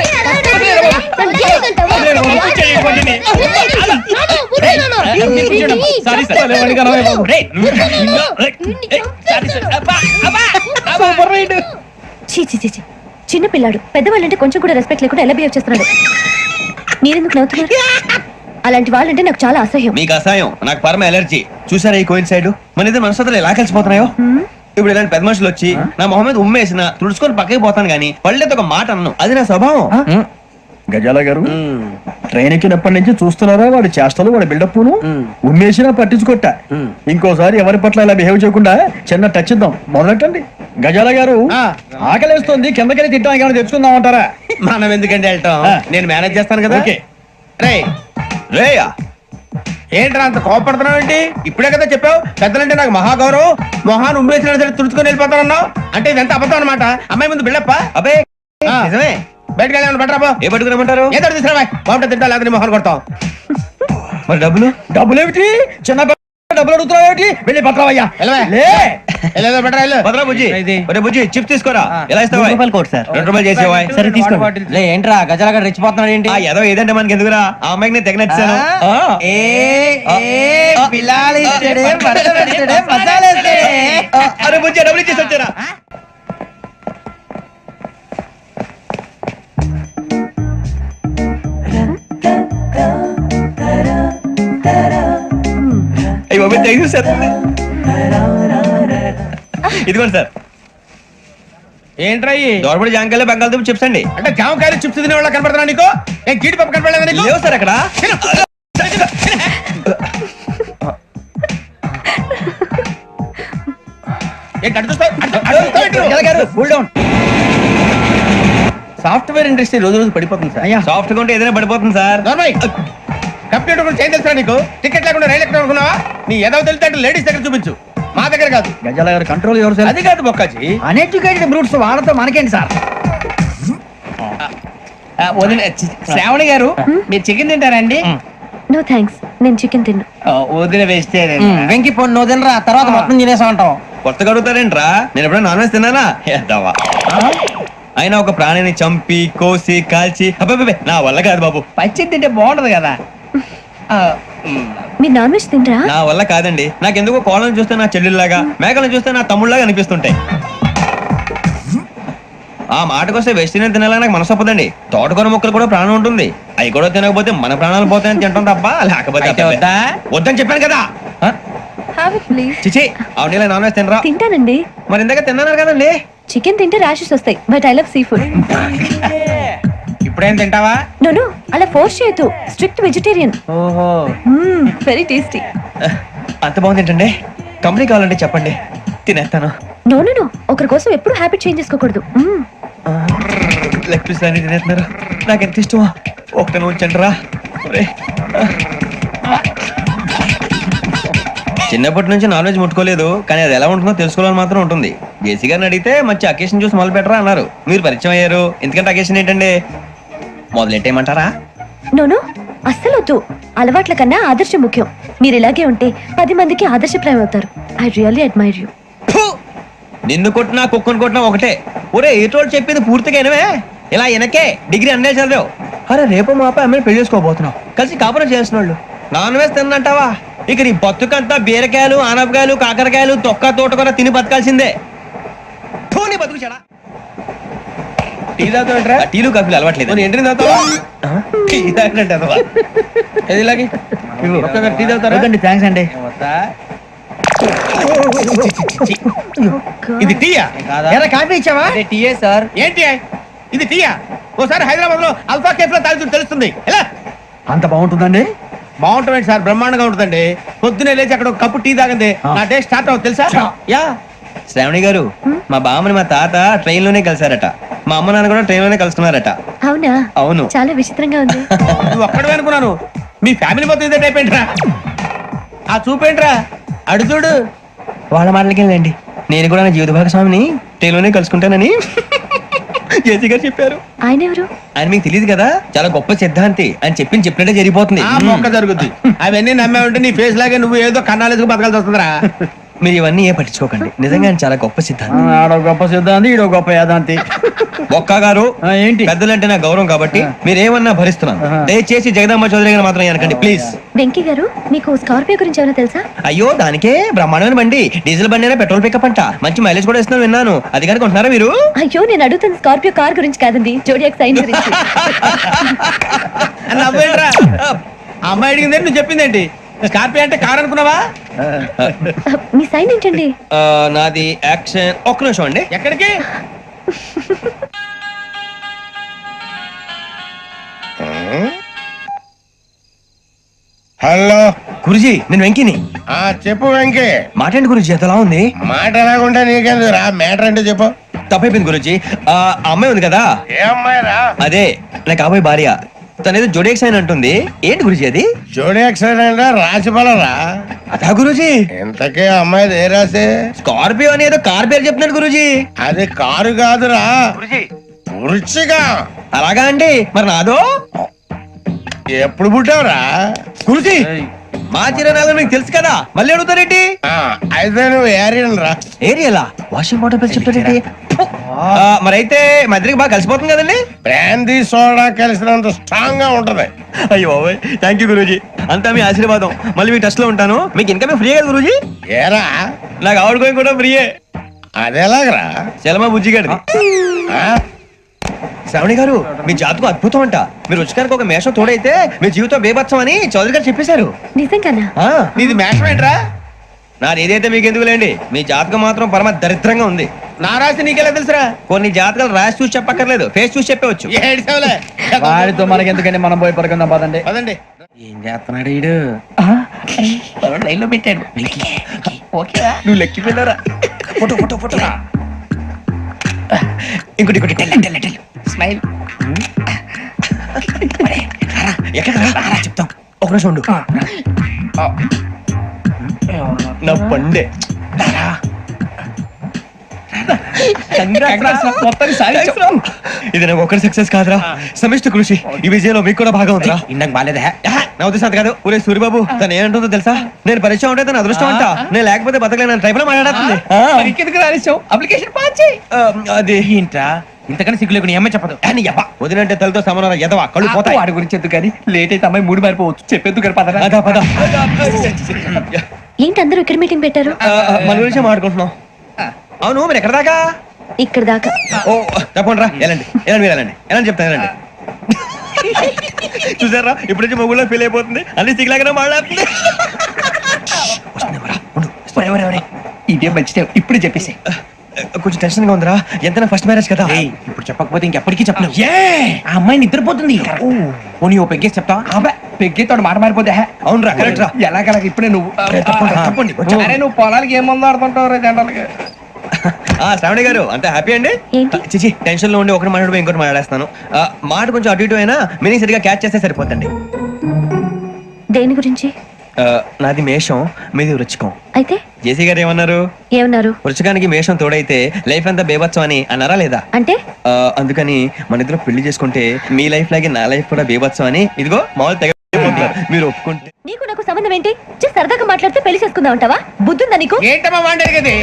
చిన్న పిల్లాడు పెద్దవాళ్ళంటే కొంచెం కూడా రెస్పెక్ట్ లేకుండా ఎలా బిహేవ్ చేస్తున్నాడు. మీరెందుకు నవ్వుతున్నారు? అలాంటి వాళ్ళంటే నాకు చాలా అసహ్యం. మీకు అసహాయం, నాకు పరమ ఎలర్జీ. చూసారా ఈ కోయిన్ సైడ్ మన ఇద్దరు మనసులు ఎలా కలిసిపోతున్నాయో. ఇప్పుడు ఇలాంటి పెద్ద మనుషులు వచ్చి నా మొహం మీద ఉమ్మేసిన తుడుచుకొని పక్కకి పోతాను గానీ పళ్ళేతో ఒక మాట అన్ను. అది నా స్వభావం. గజాల గారు ట్రైన్ ఎక్కినప్పటి నుంచి చూస్తున్నారా వాడి చేష్టలు, వాడి బిల్డప్ను. ఉమ్మేసినా పట్టించుకోట. ఇంకోసారి ఎవరి పట్ల ఇలా బిహేవ్ చేయకుండా చిన్న టచ్ ఇద్దాం. మొదలెట్టండి. గజాల గారు ఆకలేస్తోంది, కిందకెళ్ళి తిట్టడానికి ఏమైనా తెచ్చుకుందాం అంటారా? మనం ఎందుకంటే వెళ్తాం, నేను మేనేజ్ చేస్తాను కదా. ఓకే. రే రేయా ఏంట్రా అంత కోపడుతున్నావు ఏంటి? ఇప్పుడే కదా చెప్పావు పెద్దలంటే నాకు మహాగౌరవం, మొహాన్ని ఉమ్మేసిన సరే తుడుచుకొని వెళ్ళిపోతానన్నావు. అంటే ఇదంతా అబద్ధం అనమాట. అమ్మాయి ముందు బిళ్ళప్ప. అబ్బే నిజమే. బయటకు వెళ్ళాను బట్రాబో. ఏ పట్టుకురమ్మంటారు? ఏదో తీసుకురా బాగుంటుంది తింటా, లేదా మొహాన్ని కొడతాం. మరి డబ్బులు? డబ్బులు ఏమిటి? చిన్న డబ్బులు అడుగుతున్నావు ఏమిటి? వెళ్ళి పట్టరావయ్యా. బట్రా వెళ్ళు. భద్రా బుజ్జి, ఒరే బుజ్జి చిప్స్ తీసుకోరా. ఎలా ఇస్తావా? ₹2 చేసేవా? సరే తీసుకోండి. లే ఏంట్రా గజాల గారు రెచ్చిపోతున్నాడు ఏంటి? ఏదో ఏదంటే మనకి ఎందుకురా, ఆ అమ్మాయికి నేను తెగ నచ్చాను. అరే బుజ్జి డబ్బులు ఇచ్చేసి వచ్చారా? అయ్యో థ్యాంక్ యూ సార్. ఇదిగోండి సార్. ఏంట్రా దోరబడి జాంకాయలు బంగాళదుంప చిప్స్ అండి. అంటే జామకాయలు చిప్స్ తినే వాళ్ళ కనపడుతున్నా నీకు? ఏం జీడిపప్పు కనపడలేదా నీకు? లేవు సార్ అక్కడ. సాఫ్ట్వేర్ ఇండస్ట్రీ రోజు రోజు పడిపోతుంది సార్. సాఫ్ట్ గా ఉంటే ఏదైనా పడిపోతుంది సార్. కంప్యూటర్ గురించి ఏం తెలుసా నీకు? టికెట్ లేకుండా రైలు ఎక్కడ అనుకున్నావా? నీ ఏదో తెలితే అంటే లేడీస్ దగ్గర చూపించు, మా దగ్గర కాదు. గజాల గారు కంట్రోల్ ఎవరు సార్? అది కాదు బొక్కాజీ. అన్ఎడ్యుకేటెడ్ బ్రూట్స్ వాళ్ళతో మనకేంటి సార్? శ్రావణి గారు మీరు చికెన్ తింటారండి? నో థ్యాంక్స్, నేను చికెన్ తిన్నా. వదిన వేస్తే వెంకి పొన్ను నువ్వు తినరా, తర్వాత మొత్తం తినేసా ఉంటాం. కొత్తగా అడుగుతారేంట్రా? నేను ఎప్పుడైనా నాన్ వెజ్ తిన్నానా? ఎద్దావా. అయినా ఒక ప్రాణిని చంపి కోసి కాల్చి అబ్బే నా వల్ల కాదు బాబు. పచ్చి తింటే బాగుంటది కదా. మీరు నాన్ వెజ్ తినరా? నా వల్ల కాదండి. నాకెందుకో కోళ్ళని చూస్తే నా చెల్లెల్లాగా, మేకలను చూస్తే నా తమ్ముళ్ళలాగా అనిపిస్తుంటాయి. ఆ మాటకొస్తే వెస్టిరియన్ తినాలని నాకు మనసు ఒప్పదండి. తోటకూర మొక్కలు కూడా ప్రాణం ఉంటుంది. అవి కూడా తినకపోతే మన ప్రాణాలు పోతాయని తింటాం తప్ప లేకపోతే వద్దని చెప్పాను కదా. చిచి అవునీ నాన్ వెజ్ తినరా? తింటానండి. మరి ఇందాక తిన్నాను కదండి. చికెన్ తింటే ర్యాషెస్ వస్తాయి, but I love sea food. ఇప్పుడేం తింటావా? నో అలా ఫోర్స్ చేయొద్దు. Strict vegetarian. ఓహో వెరీ టేస్టీ. అంత బాగుంది ఏంటండి? కంపెనీ కావాలంటే చెప్పండి, తినేస్తాను. నో ఒకరి కోసం ఎప్పుడు హ్యాబిట్ చేంజ్ చేసుకోకూడదు. లెగ్ పీస్ అన్ని తినేస్తున్నారు. నాకు ఎంత ఇష్టమో ఒకటి ఉంచండి రా. చిన్నప్పటి నుంచి నాన్ వెజ్ ముట్టుకోలేదు, కానీ అది ఎలా ఉంటుందో తెలుసుకోవాలని మాత్రం ఉంటుంది. జేసీ గారిని అడిగితే మంచి అకేషన్ చూసి మొదలు పెట్టరా అన్నారు. మీరు పరిచయం అయ్యారు, ఎందుకంటే అకేషన్ ఏంటండి? మొదలెట్టేయమంటారా? నో అస్సలు వద్దు. అలవాట్ల కన్నా ఆదర్శం ముఖ్యం. మీరు ఇలాగే ఉంటే 10 మందికి ఆదర్శప్రాయం అవుతారు. I really admire you. నిన్ను కొట్టినా కుక్కను కొట్టినా ఒకటే. ఒరే ఏటోళ్ళు చెప్పింది పూర్తిగా వినవే. ఇలా వెనకే డిగ్రీ అన్నే చదివావు. అరే రేపు మా అబ్బాయి అమ్మని పెళ్లి చేసుకోబోతున్నావు, కలిసి కాపురం చేసిన వాళ్ళు. నాన్ వెజ్ తిన్నంటావా? ఇక నీ బతుకంతా బీరకాయలు, ఆనపకాయలు, కాకరకాయలు, తొక్క తోట కూడా తిని బతకాల్సిందే. నీ బతుకు చెడా. టీ తాగుతాంట్రా? టీలు కాఫీలు అలవాట్లేదు. ఏంటి తాగుతావా? టీ తాగినట్టు ఏది ఇలాగే టీ తాగుతారా? థ్యాంక్స్ అండి. ఇది టీయా? ఎరా కాఫీ ఇచ్చావా? టీయే సార్. ఏంటి ఇది టీయా? ఓసారి హైదరాబాద్ లో అల్ఫా కేఫ్ లో తాగుతూ తెలుస్తుంది. ఎలా అంత బాగుంటుందండి? బాగుంటుంది సార్, బ్రహ్మాండంగా ఉంటుందండి. పొద్దునే లేచి అక్కడ ఒక కప్పు టీ తాగింది నా డే స్టార్ట్ అవుతుంది తెలుసా? యా శ్రావణి గారు, మా బామ్మని మా తాత ట్రైన్ లోనే కలిసారట, మా అమ్మ నాన్న కూడా ట్రైన్ లోనే కలుస్తున్నారట. అవునా? అవును. చాలా విచిత్రంగా ఉంది. నువ్వు ఒక్కడే అనుకున్నాను, మీ ఫ్యామిలీ మొత్తం ఇదే టైప్ ఏంట్రా? ఆ చూపేంట్రా అడు చూడు. వాళ్ళ మాటలకి వెళ్ళండి, నేను కూడా నా జీవిత భాగస్వామిని ట్రైన్ లోనే కలుసుకుంటానని జేసీ గారు చెప్పారు. ఆయన ఎవరు? ఆయన మీకు తెలియదు కదా, చాలా గొప్ప సిద్ధాంతి అని చెప్పినట్టే జరిగిపోతుంది. ఆ మొక్క జరుగుద్ది. అవన్నీ నమ్మే ఉంటే నీ ఫేస్ లాగే నువ్వు ఏదో కన్నాలేసుకు బతకాల్సి వస్తుందిరా. మీరు ఇవన్నీ ఏ పట్టించుకోకండి, నిజంగా ఆయన చాలా గొప్ప సిద్ధాంతి. ఆడో గొప్ప సిద్ధాంతి, ఈడో గొప్ప యాదాంతి. ఒక్క గారు ఏంటి? పెద్దలంటే నా గౌరవం కాబట్టి మీరేమన్నా భరిస్తున్నాను. దయచేసి జగదాంబ చౌదరి గారు మాత్రం అనకండి ప్లీజ్. వెంకీ గారు, మీకు స్కార్పియో గురించి ఏమైనా తెలుసా? అయ్యో దానికే బ్రహ్మాండమైన బండి, డీజిల్ బండి అయినా పెట్రోల్ పికప్ అంట, మంచి మైలేజ్ కూడా ఇస్తున్నాను విన్నాను. అది కనుక ఉంటున్నారా మీరు? అయ్యో నేను అడుగుతుంది స్కార్పియో కార్ గురించి కాదండి, జోడియాక్ సైన్ గురించి. నవ్వేంట్రా? ఆ అమ్మాయి అడిగిందేంటి, నువ్వు చెప్పిందేంటి? స్కార్పియో అంటే కార్ అనుకున్నావా? మీ సైన్ ఏంటండి? నాది యాక్షన్. ఒక్క నిమిషం అండి. ఎక్కడికి? హలో గురుజీ, నేను వెంకిని. చెప్పు వెంకీ. మాటండి గురుజీ, ఎంతలా ఉంది? మాట ఎలాగుంటే నీకెందుకు రా, మ్యాటర్ అంటే చెప్పు. తప్పైపోయింది గురుజీ. ఆ అమ్మాయి ఉంది కదా, ఏ అమ్మాయి రా? అదే నా కాబోయే భార్య. తనేదో జోడియాక్ సైన్ అంటుంది. ఏంటి గురుజీ అది? జోడి యాక్సిడెంట్ రాసి బలరా? అదా గురుజీ. ఇంతకే అమ్మాయి ఏ రాసి? స్కార్పియో అని ఏదో కార్ పేరు చెప్తున్నాడు గురుజీ. అది కారు కాదురా, వృచ్చిగా. అలాగా అండి, మరి నాదో? ఎప్పుడు పుట్టావురా? గురుజీ మా చిరనాలు మీకు తెలుసు కదా, మళ్ళీ అడుగుతారేంటి? అయితే నువ్వు ఏరియన్ రా. ఏరియలా? వాషింగ్ వాటర్ పేరు చెప్తారేంటి? మరైతే మా ఇద్దరికి బాగా కలిసిపోతుంది కదండి. బ్రాందీ సోడా కలిసినంత స్ట్రాంగ్ గా ఉంటది. అయ్యో థ్యాంక్ యూ గురూజీ, అంతా మీ ఆశీర్వాదం. మళ్ళీ మీ టచ్ లో ఉంటాను. మీకు ఇంకా ఫ్రీ కదా గురూజీ? ఏరా, నాకు ఆవిడ గోయింగ్ కూడా ఫ్రీయే. అదేలాగరా? చలమా బుజ్జి గారిది. శ్రావణి గారు, మీ జాతకు అద్భుతం అంట. మీరు రుచికారికి ఒక మేషం తోడైతే మీ జీవితం బేబత్సం అని చౌదరి గారు చెప్పేశారు. నిజంగానా? నీది మేషం ఏంట్రా? నాది ఏదైతే మీకు ఎందుకు లేండి, మీ జాతకం మాత్రం పరమ దరిద్రంగా ఉంది. నా రాసి నీకెలా తెలుసురా? కొన్ని జాతకాలు రాసి చూసి చెప్పక్కర్లేదు, ఫేస్ చూసి చెప్పవచ్చు. వాడితో మనకి ఎందుకండి, మనం పోయి పడుకుందాం పదండి. పదండి. ఏం చేస్తున్నాడు ఈడు? లైన్ లో పెట్టాడు. నువ్వు లెక్కి వెళ్ళరా. Photo photo photo. ఇంకోటి స్మైల్. ఎక్కడ చెప్తాం, ఒక నిమిషం ఉండు. నా పండే ఇది నాకు ఒకరి సక్సెస్ కాదురా, సమిష్టి కృషి. ఈ విజయంలో మీకు కూడా భాగం ఉందిరా. ఇందాక బాగాలేదా? నా ఉద్దేశం కాదు. ఊరే సూరిబాబు, తను ఏమంటుందో తెలుసా? నేను పరిచయం ఉంటే తన అదృష్టం అంట, నేను లేకపోతే బతకలేను టైప్ లో మాట్లాడుతుంది. అప్లికేషన్ పాస్ చేయి. అది ఏంట్రా ఇంతకన్నా సిగ్గు లేకుండా ఏమై చెప్పదు. వదినంటే తలతో సమానం ఎదవా, కళ్ళు పోతాయి. వాడి గురించి ఎందుకు కానీ, లేట్ అయితే అమ్మాయి మూడు మారిపోవచ్చు. చెప్పేందుకు కానీ పద. అదా పద. ఏంటి అందరూ ఇక్కడ మీటింగ్ పెట్టారు? మన గురించి మాట్లాడుకుంటున్నాం. అవును, మీరు ఎక్కడ దాకా? ఇక్కడ దాకా. ఓ తప్పకుండా రా, వెళ్ళండి వెళ్ళండి, మీరు వెళ్ళండి వెళ్ళండి, చెప్తాను వెళ్ళండి. చూసారా, ఇప్పుడు నుంచి మొగుల్లో ఫీల్ అయిపోతుంది, అన్ని సిగ్లాగానే మాట్లాడుతుంది. ఇదే మంచి టైం, ఇప్పుడు చెప్పేసి. కొంచెం టెన్షన్ గా ఉందిరా, ఎంతైనా ఫస్ట్ మ్యారేజ్ కదా. ఇప్పుడు చెప్పకపోతే ఇంకెప్పటికీ చెప్పలేవు. ఆ అమ్మాయి నిద్రపోతుంది. పోనీ ఓ పెగ్గేసి చెప్తావా? పెగ్గితో మాట మారిపోతే. అవునురా, కరెక్ట్ రా. ఎలాగలా ఇప్పుడే నువ్వు తప్పండి. అరే నువ్వు పొలాలకి ఏం మందు ఆడుతుంటావు జనరల్ గా. శ్రావణి గారు, అంత హ్యాపీ అండి? చిచి, టెన్షన్ లో ఉండి ఒకటి మాట్లాడిపోయి ఇంకోటి మాట్లాడేస్తాను. మాట కొంచెం అటు ఇటు అయినా మీనింగ్ సరిగా క్యాచ్ చేస్తే సరిపోతండి. దేని గురించి? నాది మేషం, మీది వృచ్చికం. అయితే జేసీ గారు ఏమన్నారు? ఏమన్నారు? వృచ్చికానికి మేషం తోడైతే లైఫ్ అంతా బేబత్సం అని అన్నారా లేదా? అంటే అందుకని మన ఇద్దరు పెళ్లి చేసుకుంటే మీ లైఫ్ లాగే నా లైఫ్ కూడా బేబత్సం అని, ఇదిగో మామూలు తెగ మీరు ఒప్పుకుంటే. నీకు నాకు సంబంధం ఏంటి? సరదాగా మాట్లాడితే పెళ్లి చేసుకుందాం అంటావా? బుద్ధుందా నీకు? ఏంటమ్మా వాడేది?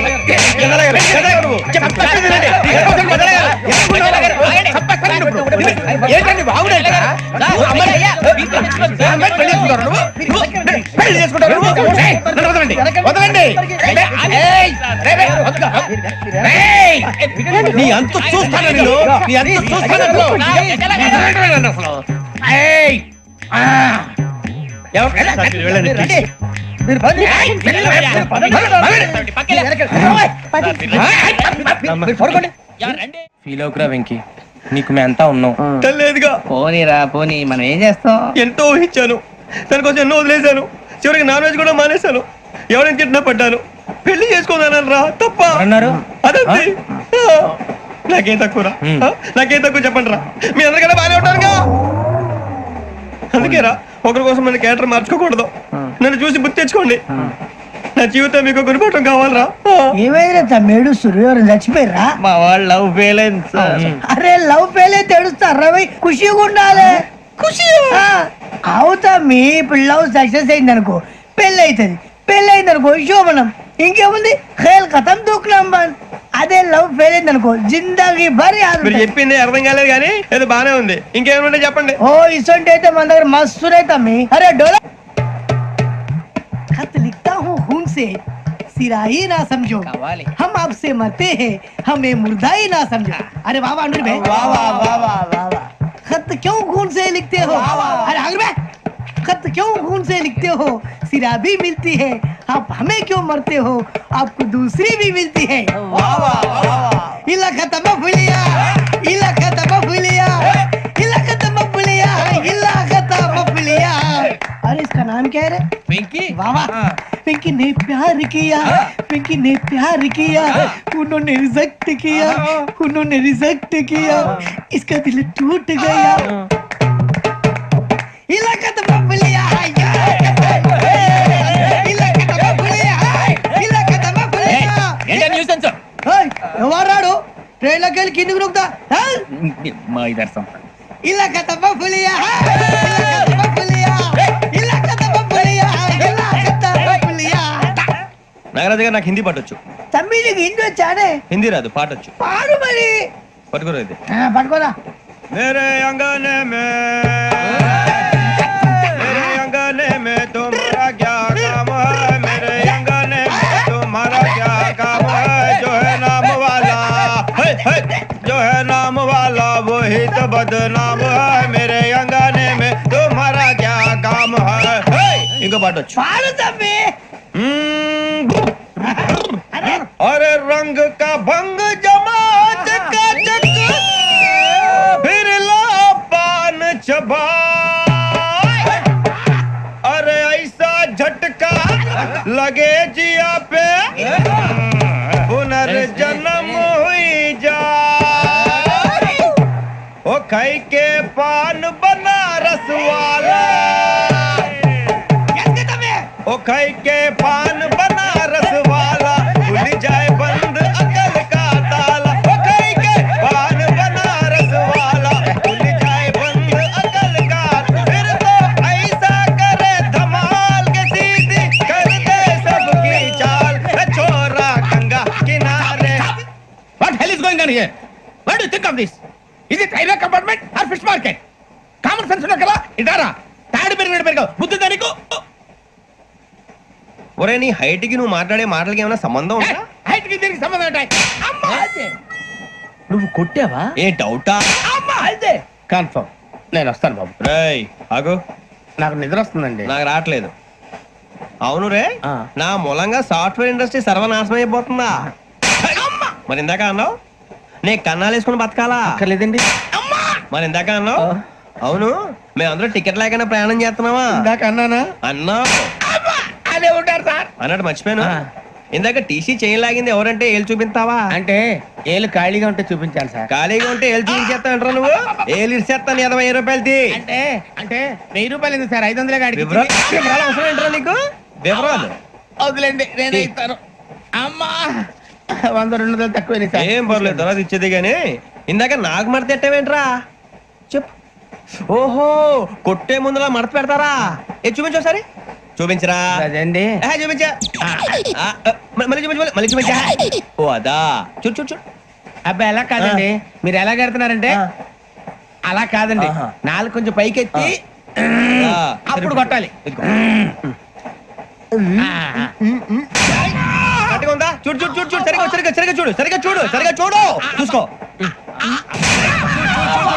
నీ అంత చూస్తాను నేను, నీ అంత చూస్తాను. ఫీల్ అవుకురా వెంకీ, నీకు మేమంతా ఉన్నాం. లేదుగా పోనీరా పోనీ, మనం ఏం చేస్తాం? ఎంతో ఊహించాను, దానికోసం ఎన్నో వదిలేశాను, చివరికి నాన్ వెజ్ కూడా మానేశాను. ఎవరైనా తిట్టినా పడ్డాను. పెళ్లి చేసుకోదానని రా తప్ప అన్నారు. అదంతే. నాకేం తక్కువ నాకేం తక్కువ చెప్పండి రా, మీ అందరికన్నా బాగానే ఉంటారుగా. అందుకే రా, ఒకరి కోసం మన క్యారెక్టర్ మార్చుకోకూడదు. నన్ను చూసి గుర్తు తెచ్చుకోండి. నా జీవితం మీకు గురిపటం కావాలరా. ఏమైనా తమ్మేడు సూర్యవరం చచ్చిపోయిరా? మా వాళ్ళు లవ్ ఫెయిల్ అయింది. అరే లవ్ ఫెయిల్ అయితే ఏడుస్తారా? ఖుషిగా ఉండాలి. ఖుషి అవుతా. మీ ఇప్పుడు లవ్ సక్సెస్ అయింది అనుకో, పెళ్ళి అవుతుంది. పెళ్ళి అయింది అనుకో శోభనం. ఇంకేముంది, ఖేల్ కథం దూకునాం బాన్. అదే లవ్ ఫెయిల్ అయింది అనుకో జిందగీ భారీ. మీరు చెప్పింది అర్థం కాలేదు కానీ ఏదో బానే ఉంది. ఇంకేమైనా చెప్పండి. ఓ ఇసొంటి అయితే మన దగ్గర మస్తు తమ్మి. అరే డోలా खत लिखता हूँ खून से, सिराही ना समझो, हम आपसे मरते हैं, हमें मुर्दा ही ना समझो. अरे वाह वाह भाई, वाह वाह वाह वाह वाह वाह. खत क्यों खून से लिखते हो? अरे आगे भाई, खत क्यों खून से लिखते हो? सिरा भी मिलती है, आप हमें क्यों मरते हो? आपको दूसरी भी मिलती है. वाह वाह वाह. इला खत्म फुलिया, इला खत्म फुलिया, इला खत्म फुलिया, इला खत्म फुलिया. अरे इसका नाम क्या है रे? पिंकी. वाह वाह. पिंकी ने प्यार किया, पिंकी ने प्यार किया, उन्होंने रिजेक्ट किया, उन्होंने रिजेक्ट किया, इसका दिल टूट गया. इलाका तो बबलिया है, इलाका तो बबलिया है, इलाका तो बबलिया. ఏంటా న్యూసెన్స్? ఏయ్ ఎవరు రాడు? ట్రైన్ లోకి వెళ్ళి కిందికి రుకుతా. మా ఇదర్సం. ఇలాకా तो बबलिया है, इलाका तो बबलिया, इलाका तो बबलिया, इलाका तो बबलिया. నాగరాజు గారు నాకు హిందీ పాటొచ్చు. తమ్మి నీకు హిందీ వచ్చానే? హిందీ రాదు, పాటొచ్చు. పాడు మరి. పట్టుకోరా ఇది. పట్టుకోరా. मेरे अंगने में तुम्हारा क्या काम है? मेरे अंगने में तुम्हारा क्या काम है? जो है नाम वाला, जो है नाम वाला वही तो बदनाम है. मेरे अंगने में तुम्हारा क्या काम है? इनको पाटो पाड़ो तम्मी. अरे रंग का भंग जमात का चक, फिर ला पान चबा. अरे ऐसा झटका लगे जिया पे, पुनर्जन्म हुई जा. ओ खाई के पान बनारस वाला, ओ खाई के पान बनारस वाला, खुल जाए बंद अकल का ताला. ओ खाई के पान बनारस वाला, खुल जाए बंद अकल का. फिर तो ऐसा करे धमाल के सीधी कर दे सबकी चाल. छोरा गंगा किनारे. What hell is going on here? What do you think of this? Is it railway compartment or fish market? Common sense ఉన్నా కదా, ఇదారా తాడు పెరిగాడు బుద్ధి దానికి. ఒరే నీ హైట్ కి నువ్వు మాట్లాడే మాటలకి ఏమైనా సంబంధం ఉందా? హైట్ కి దీనికి సంబంధం ఉంటాయి. అమ్మా నువ్వు కొట్టావా? ఏ డౌటా? అమ్మా అయితే కన్ఫర్మ్. నేను వస్తాను బాబు. రేయ్ ఆగు, నాకు నిద్ర వస్తుందండి. నాకు రావట్లేదు. అవును రే, నా మూలంగా సాఫ్ట్వేర్ ఇండస్ట్రీ సర్వనాశనం అయిపోతుందా? మరి ఇందాక అన్నావు నే కన్నాలు వేసుకుని బతకాలా? లేదండి. మరి ఇందాక అన్నావు అవును మేమందరూ టికెట్ లేకుండా ప్రయాణం చేస్తున్నావా? ఇందాక అన్నానా? అన్నావు. అదే ఉంటారు సార్ అన్నట్టు మర్చిపోయాను. ఇందాక టీసీ చేయి లాగింది ఎవరంటే ఏళ్ళు చూపిస్తావా? అంటే ఏళ్ళు ఖాళీగా ఉంటే చూపించాలి సార్. ఖాళీగా ఉంటే ఏళ్ళు చూపించేస్తానంటారా నువ్వు? ఏళ్ళు ఇచ్చేస్తాను 20 రూపాయలది. అంటే అంటే 1000 రూపాయలు ఎందుకు సార్? 500 గాడికి వివరాలు అవసరం ఏంటరా నీకు? వివరాలు వదిలేండి, నేనే ఇస్తాను. అమ్మా 100-200 తక్కువ సార్. ఏం పర్లేదు, తర్వాత ఇచ్చేది గానీ ఇందాక నాకు మడత ఎట్టవేంట్రా చెప్పు. ఓహో కొట్టే ముందులా మడత పెడతారా? ఏ చూపించు ఒకసారి. చూపించరా? అదండి. చూపించా. మళ్ళీ చూపించు, మళ్ళీ చూపించా. ఓ అదా, చూడు చూడు చూడు. అబ్బాయి ఎలా కాదండి, మీరు ఎలా కడుతున్నారంటే అలా కాదండి. నాలుగు కొంచెం పైకెత్తి అప్పుడు కొట్టాలి. కరెక్ట్గా ఉందా? చూడు చూడు చూడు చూడు, సరిగా సరిగా సరిగా చూడు, సరిగా చూడు, సరిగా చూడు, చూసుకో.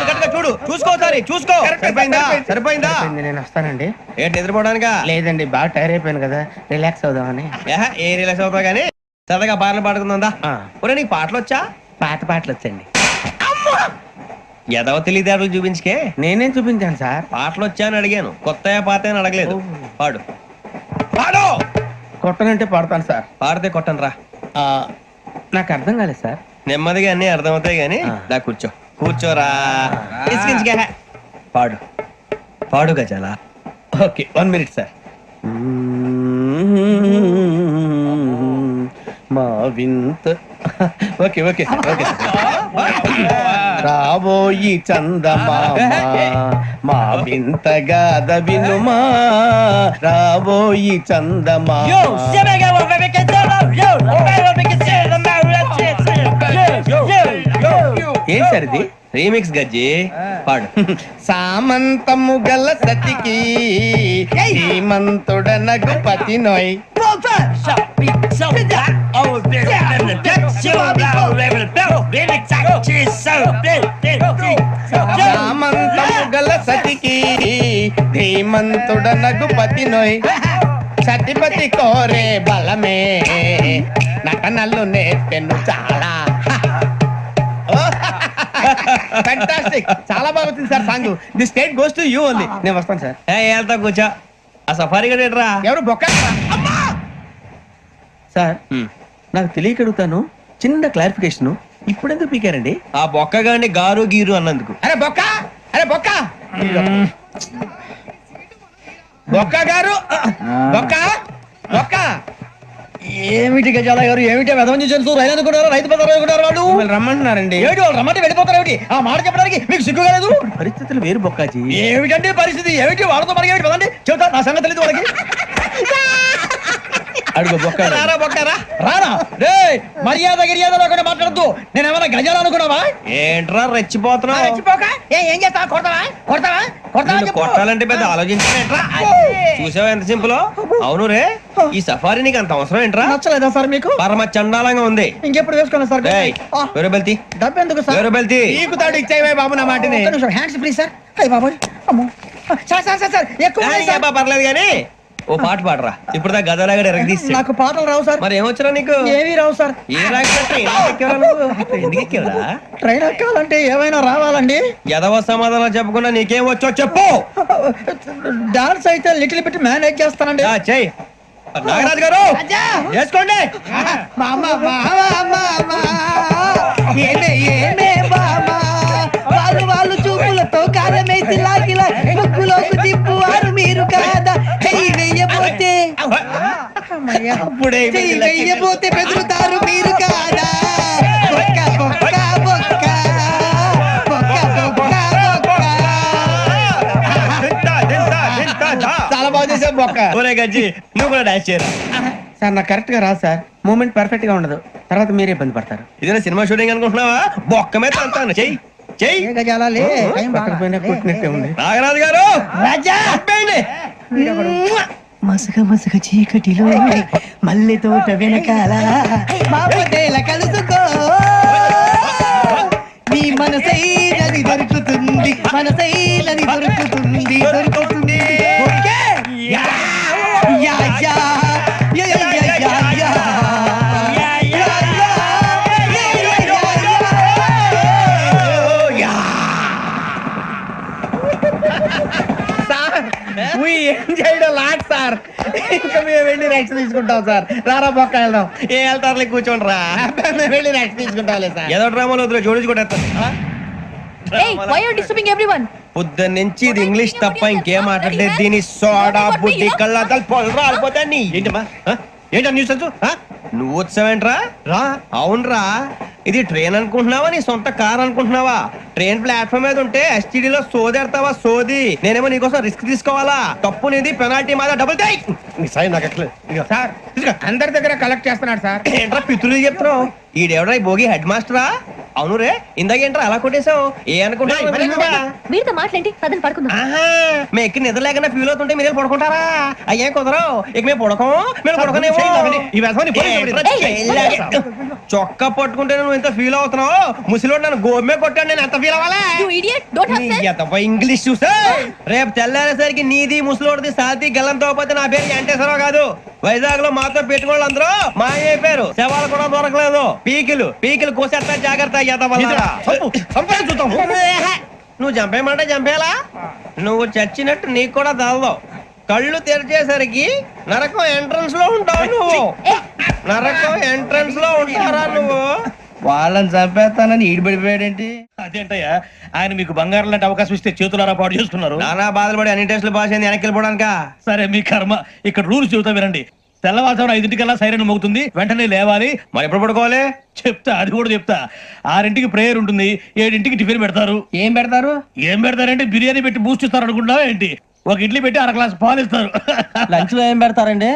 కరెక్ట్గా చూడు. చూడు చూసుకోసారి చూసుకో. సరిపోయిందా సరిపోయిందా? నేను వస్తానండి. ఏంటి నిద్రపోవడానికా? లేదండి, బాగా టైర్ అయిపోయాను కదా, రిలాక్స్ అవుదామని. ఏ రిలాక్స్ అవుతావు కానీ సరదాగా పాటలు పాడుకుందా? ఒరే నీకు పాటలు వచ్చా? పాత పాటలు వచ్చండి. ఎదవ తెలివితేటలు చూపించుకే. నేనేం చూపించాను సార్? పాటలు వచ్చా అని అడిగాను, కొత్త పాత అని అడగలేదు. పాడు పాడు. కొట్టనంటే పాడతాను సార్. పాడితే కొట్టను రా. నాకు అర్థం కాలేదు సార్. నెమ్మదిగా అన్ని అర్థమవుతాయి గానీ దా కూర్చో. కూర్చోరా. ఇసికించుకే. పాడు పాడు గజాల. Okay, 1 minute sir. మా వింత. Okay okay okay. రాబోయి చందమామ మా వింతగా వినుమా, రాబోయి చందమామ. ఏం సార్ ఇది? రీమిక్స్ గజ్జి. పాడు. సామంతము గల సతికి శ్రీమంతుడనగు పతి నోయ్. సామంతము గల సతికి ధీమంతుడనగు పతి నోయ్. సతిపతి కోరే బలమే నటనలు నేర్పెను చాలా. ఫ్యాంటాస్టిక్, చాలా బాగా వచ్చింది sir song. The state goes to you only. నేను వస్తాను సార్. వెళ్తా కూర్చో. ఆ సఫారీ గడేట్రా. ఎవరు బొక్క సార్? నాకు తెలియక అడుగుతాను, చిన్న క్లారిఫికేషన్. ఇప్పుడు ఎందుకు పీకారండి? ఆ బొక్కగాని గారు గీరు అన్నందుకు. అరే బొక్క, అరే బొక్క, బొక్క గారు, బొక్క బొక్క. ఏమిటి గజాల గారు, ఏమిటి వెదవని చేస్తూ రైలు అనుకున్నారు, రైతు బజార్ అనుకున్నారు వాళ్ళు. రమ్మంటున్నారండి. ఏమిటి వాళ్ళు రమ్మంటే వెళ్ళిపోతారు ఏమిటి? ఆ మాట చెప్పడానికి మీకు సిగ్గుగా లేదు? పరిస్థితులు వేరు బొక్కాజీ. ఏమిటంటే పరిస్థితి ఏమిటి? వాళ్ళతో మనకి ఏమిటి పదండి, చెబుతా నా సంగతి తెలియదు వాళ్ళకి. అడుగు బొక్క. రారా బొక్కరా. రానా రే, మర్యాద గిర్యాద లేకుండా మాట్లాడద్దు. నేనేమన్నా గజాలు అనుకున్నావా? ఏంట్రా రెచ్చిపోతున్నావు? ఏం చేస్తావా? కొడతావా కొడతావా కొడతావా నిన్ను చెప్పు. కొట్టాలంటే పెద్ద ఆలోచించలేంట్రా. చూసావా ఎంత సింపుల్? అవును రే, ఈ సఫారీ నీకు అంత అవసరం ఏంట్రా? నచ్చలేదా సార్ మీకు? పరమ చండాలంగా ఉంది. ఇంకెప్పుడు వేసుకోండి సార్. ఏయ్, వేరే బెల్తి. డబ్బు ఎందుకు సార్? వేరే బెల్తి. నీకు తాడు ఇచ్చేవే బాబు నా మాటని. Hands free sir. అయ్యి బాబు అమ్మో సార్ సార్ సార్ సార్ ఎక్కువ ఉన్నాయి సార్. పర్లేదు కానీ ఓ పాట పాడరా. ఇప్పుడు దా గదలాగడ ఎరగదీసి. నాకు పాటలు రావు సార్. మరి ఏమొచ్చరా నీకు? ఏమీ రావు సార్. ఏ ఎందుకు ఎక్కేవరా? ట్రైన్ ఎక్కాలంటే ఏమైనా రావాలండి. ఎదవ సమాధానం చెప్పకుండా నీకేం వచ్చో చెప్పు. డాన్స్ అయితే లిటిల్ బిట్ మేనేజ్ చేస్తానండి. చెయ్యి. నాగరాజు గారు చేసుకోండి. వాళ్ళు వాళ్ళు చూపులతో కారమేసి లాగిలా ముక్కులోకి తిప్పువారు మీరు కాదా? చెయ్యి వెయ్యబోతే చెయ్యి వెయ్యబోతే బెదురుతారు మీరు కాదా? బొక్క బొక్క బొక్క బొక్క బొక్క బొక్క. చాలా బాగా చేసావు బొక్క. ఒరే గజ్జి నువ్వు కూడా డాన్స్ చేయరా. సార్ నాకు కరెక్ట్ గా రాదు సార్. మూమెంట్ పర్ఫెక్ట్ గా ఉండదు, తర్వాత మీరే ఇబ్బంది పడతారు. ఇదేనా సినిమా షూటింగ్ అనుకుంటున్నావా? బొక్క మీద అంటాను. చెయ్యి చెయ్యి. గజాలే కొట్టినట్టే ఉంది. నాగరాజు గారు రాజా మసగ మసగ చీకటిలో మల్లె తోట వెనకాల మాపదేల కలుసుకో, నీ మనసైనది దొరుకుతుంది, మనసైనది దొరుకుతుంది దొరుకుతుంది. Okay yeah yeah yeah yeah yeah yeah yeah. Sir ఇంకా మేము వెళ్ళి రైట్స్ తీసుకుంటాం సార్. రారా బొక్క వెళ్దాం. ఏ వెళ్తారులే కూర్చోండి రా. మేము వెళ్ళి రైట్స్ తీసుకుంటాం సార్. ఏదో డ్రామాలో వద్దు జోడించుకుంటా. Hey, why are you disturbing everyone? పొద్దున్న నుంచి ఇది ఇంగ్లీష్ తప్ప ఇంకేం మాట్లాడలేదు. దీని సోడా బుద్ధి కళ్ళ పొలు రాలిపోతా. నీ ఏంటమ్మా ఏంటా న్యూస్ నువ్వు వచ్చావేంట్రా? రా. అవునరా, ఇది ట్రైన్ అనుకుంటున్నావా నీ సొంత కార్ అనుకుంటున్నావా? ట్రైన్ ప్లాట్ఫామ్ మీద ఉంటే ఎస్టీడీ లో సోదేడతావా సోది. నేనేమో నీకోసం రిస్క్ తీసుకోవాలా? తప్పు నీది, పెనాల్టీ మాదా, డబుల్ టై. సార్ అందరి దగ్గర కలెక్ట్ చేస్తున్నాడు సార్. ఏంట్రా పితులు చెప్తున్నావు? ఈడెవడ్రా ఈ భోగి హెడ్ మాస్టరా? అవును రే ఇందాక ఏంట్రా అలా కొట్టేశావు ఏ అనుకుంటా మీరుతో మాట్లాడి పదని పడుకుందాం. ఆహా మేము ఎక్కి నిద్ర లేకుండా ఫీల్ అవుతుంటే మీరు పడుకుంటారా అయ్యేం కుదరవు ఇక మేము పడకం మేము పడుకునేమో చొక్కా పట్టుకుంటే నువ్వు ఇంత ఫీల్ అవుతున్నావు ముసలివాడు నన్ను గోమే కొట్టాడు నేను ఎంత ఫీల్ అవ్వాలా You idiot, don't have sense. English చూసా రేపు తెల్లారేసరికి నీది ముసలోడిది సాతి గల్లంతో పోతే నా పేరు వెంకటేశ్వరరావు కాదు వైజాగ్ లో మాతో పెట్టుకోళ్ళు అందరూ మాయైపోయారు శవాలు కూడా దొరకలేదు పీకిలు కోసేస్తా జాగ్రత్త నువ్వు చంపేయమంటే చంపేలా నువ్వు చచ్చినట్టు నీకు కూడా తగదు కళ్ళు తెరిచేసరికి నరకం ఎంట్రన్స్ లో ఉంటావు నువ్వు నరకం ఎంట్రన్స్ లో ఉంటారా నువ్వు వాళ్ళని చంపేస్తానని ఈడిపడిపోయాడేంటి? అదేంటయ్యా ఆయన మీకు బంగారం లాంటి అవకాశం ఇస్తే చేతులారా పాటు చేసుకున్నారు. నానా బాధలు పడి అన్ని టెస్టులు పాస్ అయింది వెనక్కి వెళ్ళిపోవడానికా? సరే మీ కర్మ. ఇక్కడ రూల్స్ చెబుతా వినండి. తెల్లవారుజామున 5:00కల్లా సైరన్ మోగుతుంది, వెంటనే లేవాలి. మరి ఎప్పుడు పడుకోవాలి? చెప్తా, అది కూడా చెప్తా. 6ంటికి ప్రేయర్ ఉంటుంది, 7ంటికి టిఫిన్ పెడతారు. ఏం పెడతారు? ఏం పెడతారంటే బిర్యానీ పెట్టి బూస్ట్ ఇస్తారు అనుకుంటున్నావా ఏంటి? ఒక ఇడ్లీ పెట్టి 1/2 గ్లాస్ పాలు ఇస్తారు. లంచ్ లో ఏం పెడతారండి?